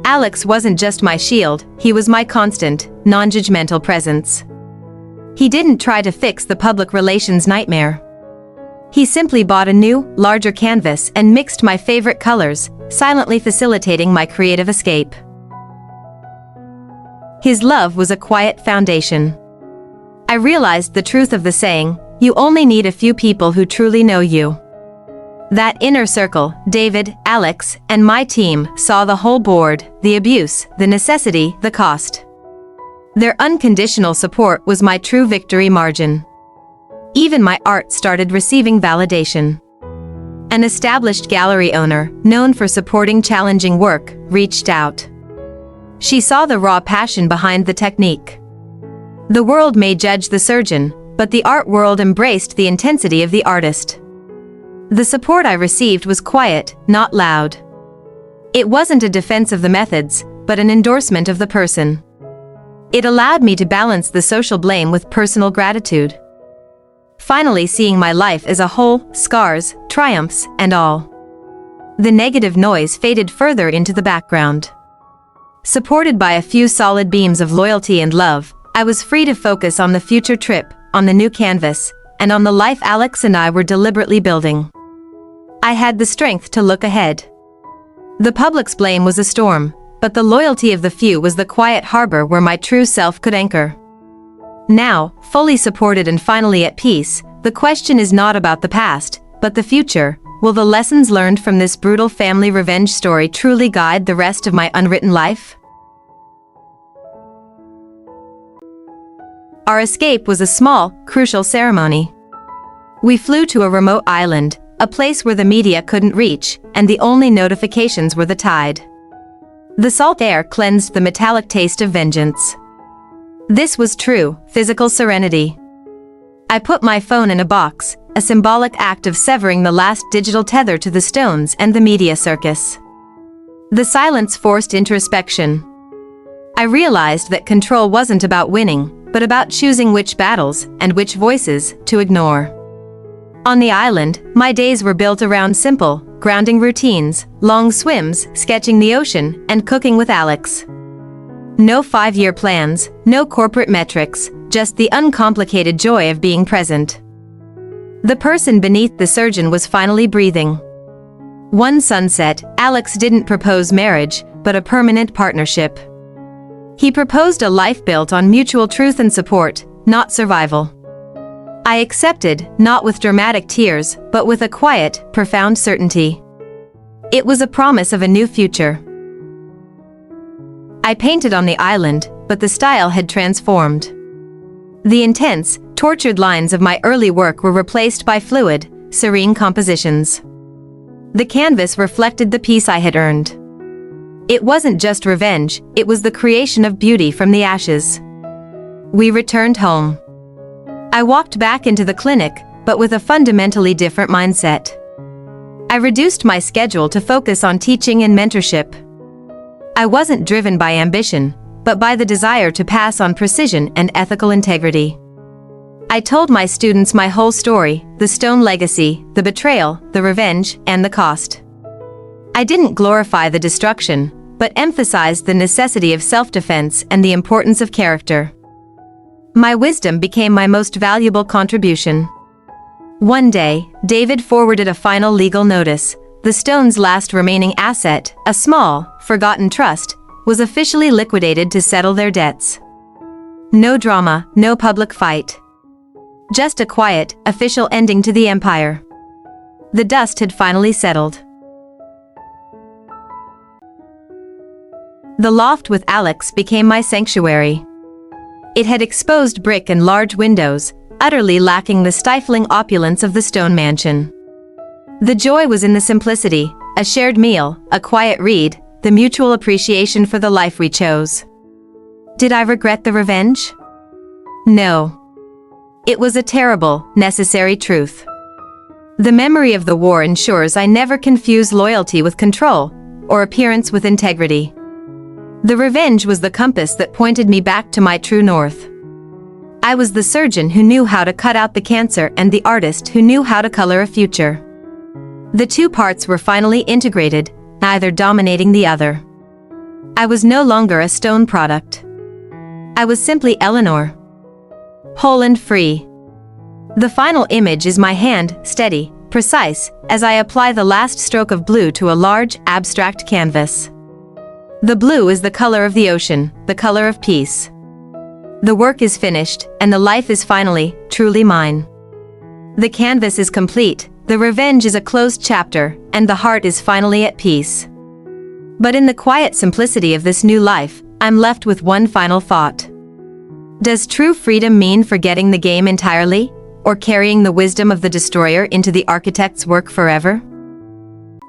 Alex wasn't just my shield, he was my constant, non-judgmental presence. He didn't try to fix the public relations nightmare. He simply bought a new, larger canvas and mixed my favorite colors, silently facilitating my creative escape. His love was a quiet foundation. I realized the truth of the saying, "You only need a few people who truly know you." That inner circle, David, Alex, and my team, saw the whole board, the abuse, the necessity, the cost. Their unconditional support was my true victory margin. Even my art started receiving validation. An established gallery owner, known for supporting challenging work, reached out. She saw the raw passion behind the technique. The world may judge the surgeon, but the art world embraced the intensity of the artist. The support I received was quiet, not loud. It wasn't a defense of the methods, but an endorsement of the person. It allowed me to balance the social blame with personal gratitude. Finally seeing my life as a whole, scars, triumphs, and all. The negative noise faded further into the background. Supported by a few solid beams of loyalty and love, I was free to focus on the future trip, on the new canvas, and on the life Alex and I were deliberately building. I had the strength to look ahead. The public's blame was a storm, but the loyalty of the few was the quiet harbor where my true self could anchor. Now, fully supported and finally at peace, the question is not about the past, but the future. Will the lessons learned from this brutal family revenge story truly guide the rest of my unwritten life? Our escape was a small, crucial ceremony. We flew to a remote island, a place where the media couldn't reach, and the only notifications were the tide. The salt air cleansed the metallic taste of vengeance. This was true, physical serenity. I put my phone in a box, a symbolic act of severing the last digital tether to the stones and the media circus. The silence forced introspection. I realized that control wasn't about winning, but about choosing which battles and which voices to ignore. On the island, my days were built around simple, grounding routines, long swims, sketching the ocean, and cooking with Alex. No 5-year plans, no corporate metrics, just the uncomplicated joy of being present. The person beneath the surgeon was finally breathing. One sunset, Alex didn't propose marriage, but a permanent partnership. He proposed a life built on mutual truth and support, not survival. I accepted, not with dramatic tears, but with a quiet, profound certainty. It was a promise of a new future. I painted on the island, but the style had transformed. The intense, tortured lines of my early work were replaced by fluid, serene compositions. The canvas reflected the peace I had earned. It wasn't just revenge, it was the creation of beauty from the ashes. We returned home. I walked back into the clinic, but with a fundamentally different mindset. I reduced my schedule to focus on teaching and mentorship. I wasn't driven by ambition, but by the desire to pass on precision and ethical integrity. I told my students my whole story, the Stone legacy, the betrayal, the revenge, and the cost. I didn't glorify the destruction, but emphasized the necessity of self-defense and the importance of character. My wisdom became my most valuable contribution. One day, David forwarded a final legal notice. The stone's last remaining asset, a small, forgotten trust, was officially liquidated to settle their debts. No drama, no public fight. Just a quiet, official ending to the empire. The dust had finally settled. The loft with Alex became my sanctuary. It had exposed brick and large windows, utterly lacking the stifling opulence of the stone mansion. The joy was in the simplicity, a shared meal, a quiet read, the mutual appreciation for the life we chose. Did I regret the revenge? No. It was a terrible, necessary truth. The memory of the war ensures I never confuse loyalty with control, or appearance with integrity. The revenge was the compass that pointed me back to my true north. I was the surgeon who knew how to cut out the cancer and the artist who knew how to color a future. The two parts were finally integrated, neither dominating the other. I was no longer a stone product. I was simply Eleanor. Whole and free. The final image is my hand, steady, precise, as I apply the last stroke of blue to a large, abstract canvas. The blue is the color of the ocean, the color of peace. The work is finished, and the life is finally, truly mine. The canvas is complete, the revenge is a closed chapter, and the heart is finally at peace. But in the quiet simplicity of this new life, I'm left with one final thought. Does true freedom mean forgetting the game entirely, or carrying the wisdom of the destroyer into the architect's work forever?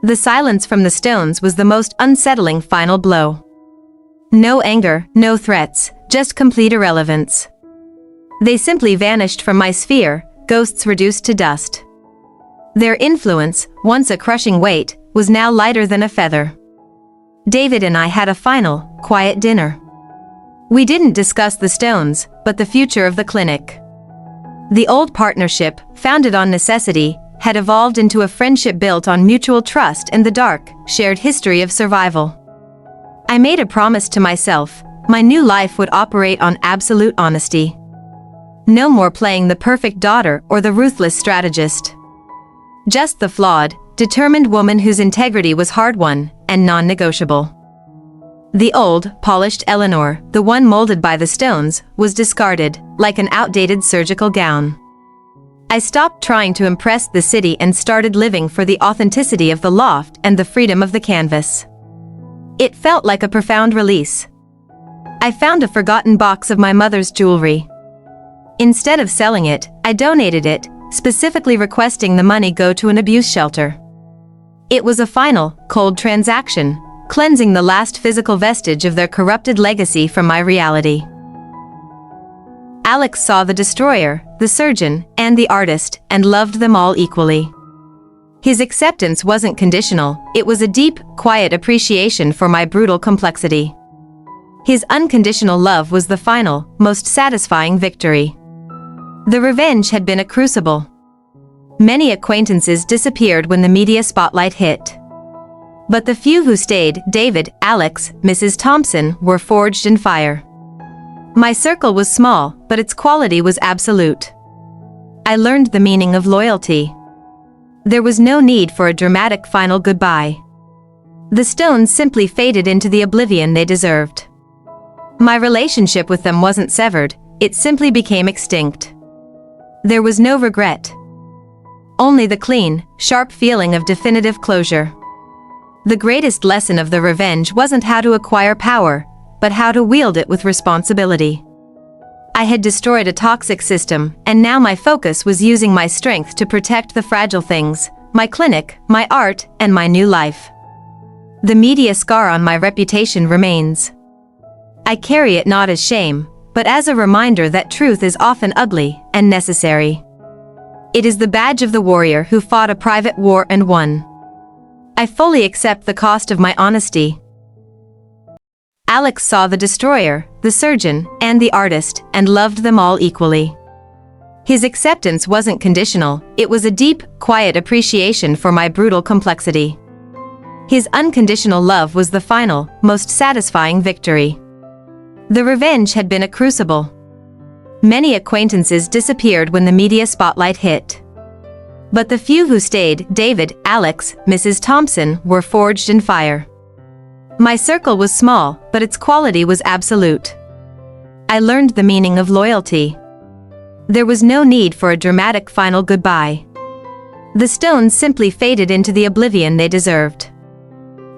The silence from the stones was the most unsettling final blow. No anger, no threats, just complete irrelevance. They simply vanished from my sphere, ghosts reduced to dust. Their influence, once a crushing weight, was now lighter than a feather. David and I had a final, quiet dinner. We didn't discuss the stones, but the future of the clinic. The old partnership, founded on necessity, had evolved into a friendship built on mutual trust and the dark, shared history of survival. I made a promise to myself, my new life would operate on absolute honesty. No more playing the perfect daughter or the ruthless strategist. Just the flawed, determined woman whose integrity was hard-won and non-negotiable. The old, polished Eleanor, the one molded by the stones, was discarded, like an outdated surgical gown. I stopped trying to impress the city and started living for the authenticity of the loft and the freedom of the canvas. It felt like a profound release. I found a forgotten box of my mother's jewelry. Instead of selling it, I donated it, specifically requesting the money go to an abuse shelter. It was a final, cold transaction, cleansing the last physical vestige of their corrupted legacy from my reality. Alex saw the destroyer, the surgeon, and the artist, and loved them all equally. His acceptance wasn't conditional, it was a deep, quiet appreciation for my brutal complexity. His unconditional love was the final, most satisfying victory. The revenge had been a crucible. Many acquaintances disappeared when the media spotlight hit. But the few who stayed, David, Alex, Mrs. Thompson, were forged in fire. My circle was small, but its quality was absolute. I learned the meaning of loyalty. There was no need for a dramatic final goodbye. The stones simply faded into the oblivion they deserved. My relationship with them wasn't severed, it simply became extinct. There was no regret. Only the clean, sharp feeling of definitive closure. The greatest lesson of the revenge wasn't how to acquire power, but how to wield it with responsibility. I had destroyed a toxic system, and now my focus was using my strength to protect the fragile things, my clinic, my art, and my new life. The media scar on my reputation remains. I carry it not as shame, but as a reminder that truth is often ugly and necessary. It is the badge of the warrior who fought a private war and won. I fully accept the cost of my honesty. Alex saw the destroyer, the surgeon, and the artist, and loved them all equally. His acceptance wasn't conditional, it was a deep, quiet appreciation for my brutal complexity. His unconditional love was the final, most satisfying victory. The revenge had been a crucible. Many acquaintances disappeared when the media spotlight hit. But the few who stayed, David, Alex, Mrs. Thompson, were forged in fire. My circle was small, but its quality was absolute. I learned the meaning of loyalty. There was no need for a dramatic final goodbye. The stones simply faded into the oblivion they deserved.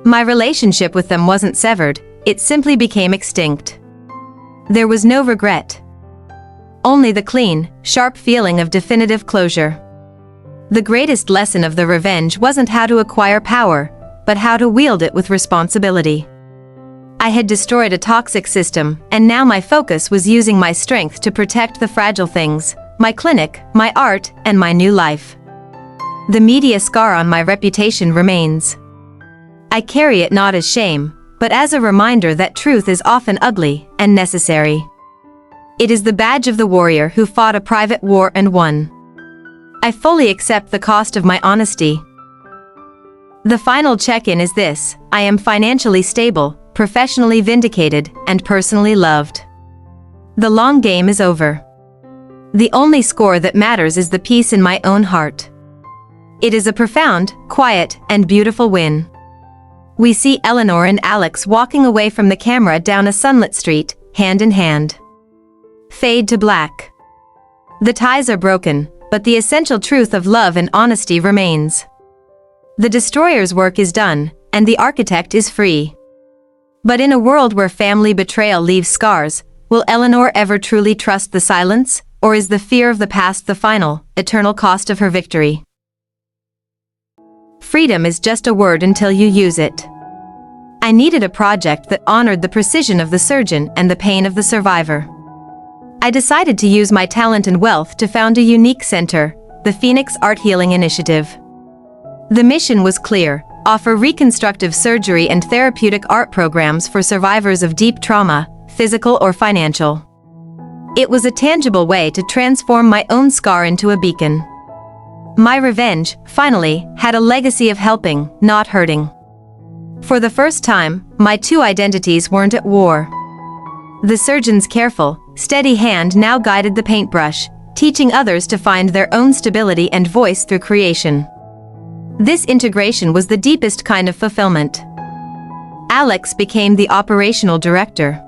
My relationship with them wasn't severed, it simply became extinct. There was no regret. Only the clean, sharp feeling of definitive closure. The greatest lesson of the revenge wasn't how to acquire power, but how to wield it with responsibility. I had destroyed a toxic system, and now my focus was using my strength to protect the fragile things, my clinic, my art, and my new life. The media scar on my reputation remains. I carry it not as shame, but as a reminder that truth is often ugly and necessary. It is the badge of the warrior who fought a private war and won. I fully accept the cost of my honesty. The final check-in is this: I am financially stable, professionally vindicated, and personally loved. The long game is over. The only score that matters is the peace in my own heart. It is a profound, quiet, and beautiful win. We see Eleanor and Alex walking away from the camera down a sunlit street, hand in hand. Fade to black. The ties are broken, but the essential truth of love and honesty remains. The destroyer's work is done, and the architect is free. But in a world where family betrayal leaves scars, will Eleanor ever truly trust the silence, or is the fear of the past the final, eternal cost of her victory? Freedom is just a word until you use it. I needed a project that honored the precision of the surgeon and the pain of the survivor. I decided to use my talent and wealth to found a unique center, the Phoenix Art Healing Initiative. The mission was clear: offer reconstructive surgery and therapeutic art programs for survivors of deep trauma, physical or financial. It was a tangible way to transform my own scar into a beacon. My revenge, finally, had a legacy of helping, not hurting. For the first time, my two identities weren't at war. The surgeon's careful, steady hand now guided the paintbrush, teaching others to find their own stability and voice through creation. This integration was the deepest kind of fulfillment. Alex became the operational director.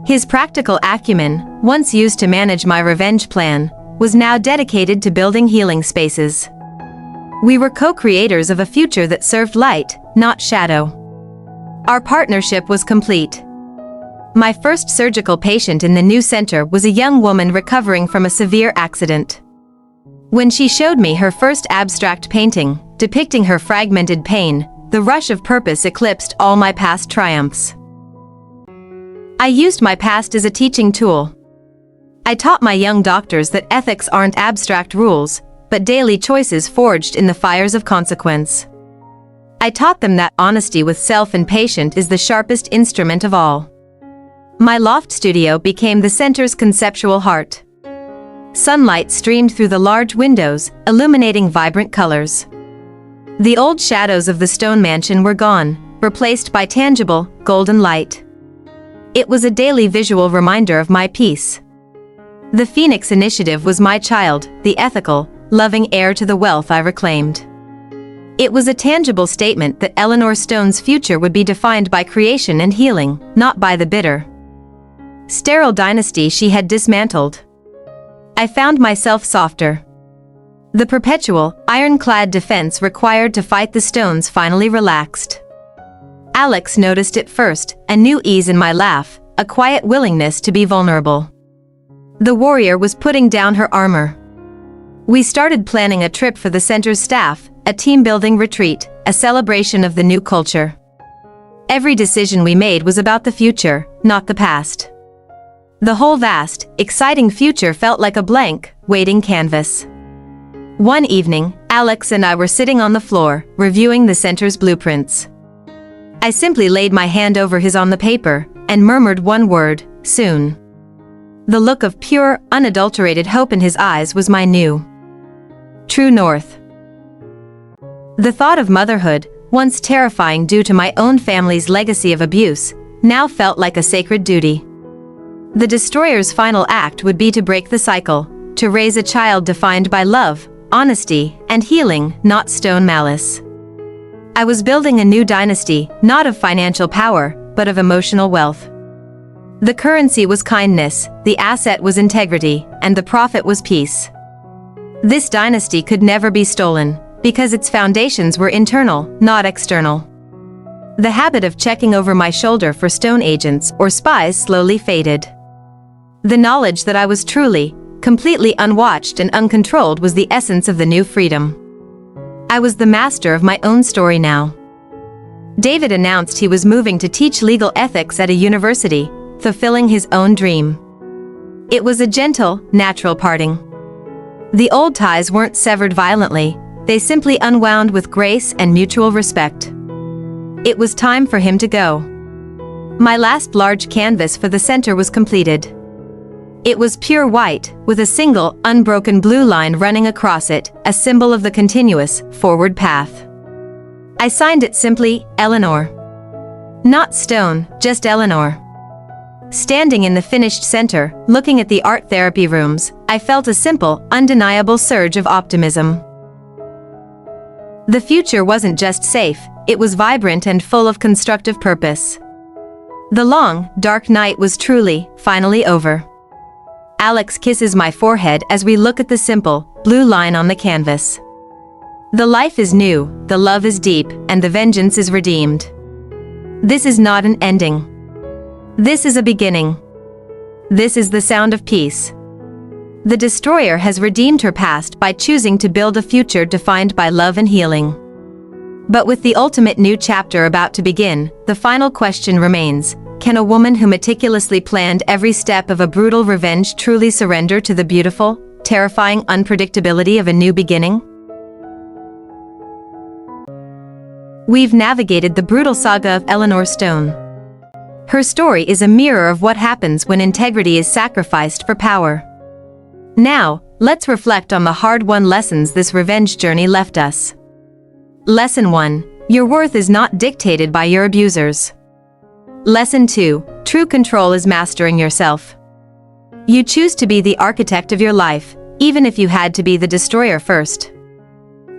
His practical acumen, once used to manage my revenge plan, was now dedicated to building healing spaces. We were co-creators of a future that served light, not shadow. Our partnership was complete. My first surgical patient in the new center was a young woman recovering from a severe accident. When she showed me her first abstract painting, depicting her fragmented pain, the rush of purpose eclipsed all my past triumphs. I used my past as a teaching tool. I taught my young doctors that ethics aren't abstract rules, but daily choices forged in the fires of consequence. I taught them that honesty with self and patient is the sharpest instrument of all. My loft studio became the center's conceptual heart. Sunlight streamed through the large windows, illuminating vibrant colors. The old shadows of the stone mansion were gone, replaced by tangible, golden light. It was a daily visual reminder of my peace. The Phoenix Initiative was my child, the ethical, loving heir to the wealth I reclaimed. It was a tangible statement that Eleanor Stone's future would be defined by creation and healing, not by the bitter, sterile dynasty she had dismantled. I found myself softer. The perpetual, ironclad defense required to fight the stones finally relaxed. Alex noticed it first, a new ease in my laugh, a quiet willingness to be vulnerable. The warrior was putting down her armor. We started planning a trip for the center's staff, a team-building retreat, a celebration of the new culture. Every decision we made was about the future, not the past. The whole vast, exciting future felt like a blank, waiting canvas. One evening, Alex and I were sitting on the floor, reviewing the center's blueprints. I simply laid my hand over his on the paper, and murmured one word: soon. The look of pure, unadulterated hope in his eyes was my new true north. The thought of motherhood, once terrifying due to my own family's legacy of abuse, now felt like a sacred duty. The destroyer's final act would be to break the cycle, to raise a child defined by love, honesty, and healing, not stone malice. I was building a new dynasty, not of financial power, but of emotional wealth. The currency was kindness, the asset was integrity, and the profit was peace. This dynasty could never be stolen, because its foundations were internal, not external. The habit of checking over my shoulder for stone agents or spies slowly faded. The knowledge that I was truly, completely unwatched and uncontrolled was the essence of the new freedom. I was the master of my own story now. David announced he was moving to teach legal ethics at a university, fulfilling his own dream. It was a gentle, natural parting. The old ties weren't severed violently, they simply unwound with grace and mutual respect. It was time for him to go. My last large canvas for the center was completed. It was pure white, with a single, unbroken blue line running across it, a symbol of the continuous, forward path. I signed it simply, Eleanor. Not stone, just Eleanor. Standing in the finished center, looking at the art therapy rooms, I felt a simple, undeniable surge of optimism. The future wasn't just safe, it was vibrant and full of constructive purpose. The long, dark night was truly, finally over. Alex kisses my forehead as we look at the simple, blue line on the canvas. The life is new, the love is deep, and the vengeance is redeemed. This is not an ending. This is a beginning. This is the sound of peace. The destroyer has redeemed her past by choosing to build a future defined by love and healing. But with the ultimate new chapter about to begin, the final question remains: can a woman who meticulously planned every step of a brutal revenge truly surrender to the beautiful, terrifying unpredictability of a new beginning? We've navigated the brutal saga of Eleanor Stone. Her story is a mirror of what happens when integrity is sacrificed for power. Now, let's reflect on the hard-won lessons this revenge journey left us. Lesson 1. Your worth is not dictated by your abusers. Lesson 2. True control is mastering yourself. You choose to be the architect of your life, even if you had to be the destroyer first.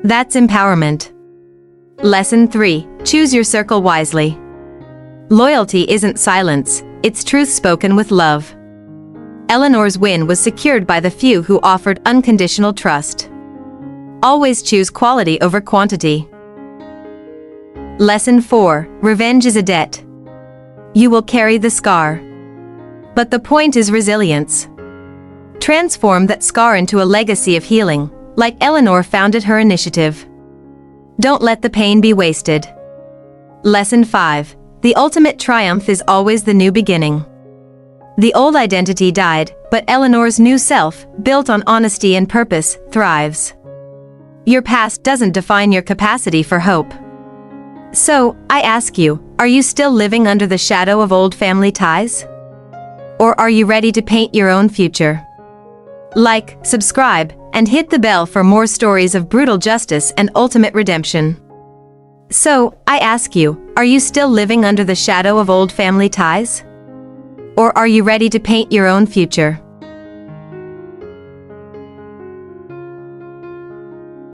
That's empowerment. Lesson 3. Choose your circle wisely. Loyalty isn't silence, it's truth spoken with love. Eleanor's win was secured by the few who offered unconditional trust. Always choose quality over quantity. Lesson 4. Revenge is a debt. You will carry the scar. But the point is resilience. Transform that scar into a legacy of healing, like Eleanor founded her initiative. Don't let the pain be wasted. Lesson 5. The ultimate triumph is always the new beginning. The old identity died, but Eleanor's new self, built on honesty and purpose, thrives. Your past doesn't define your capacity for hope. So, I ask you, are you still living under the shadow of old family ties? Or are you ready to paint your own future? Like, subscribe, and hit the bell for more stories of brutal justice and ultimate redemption. So, I ask you, are you still living under the shadow of old family ties? Or are you ready to paint your own future?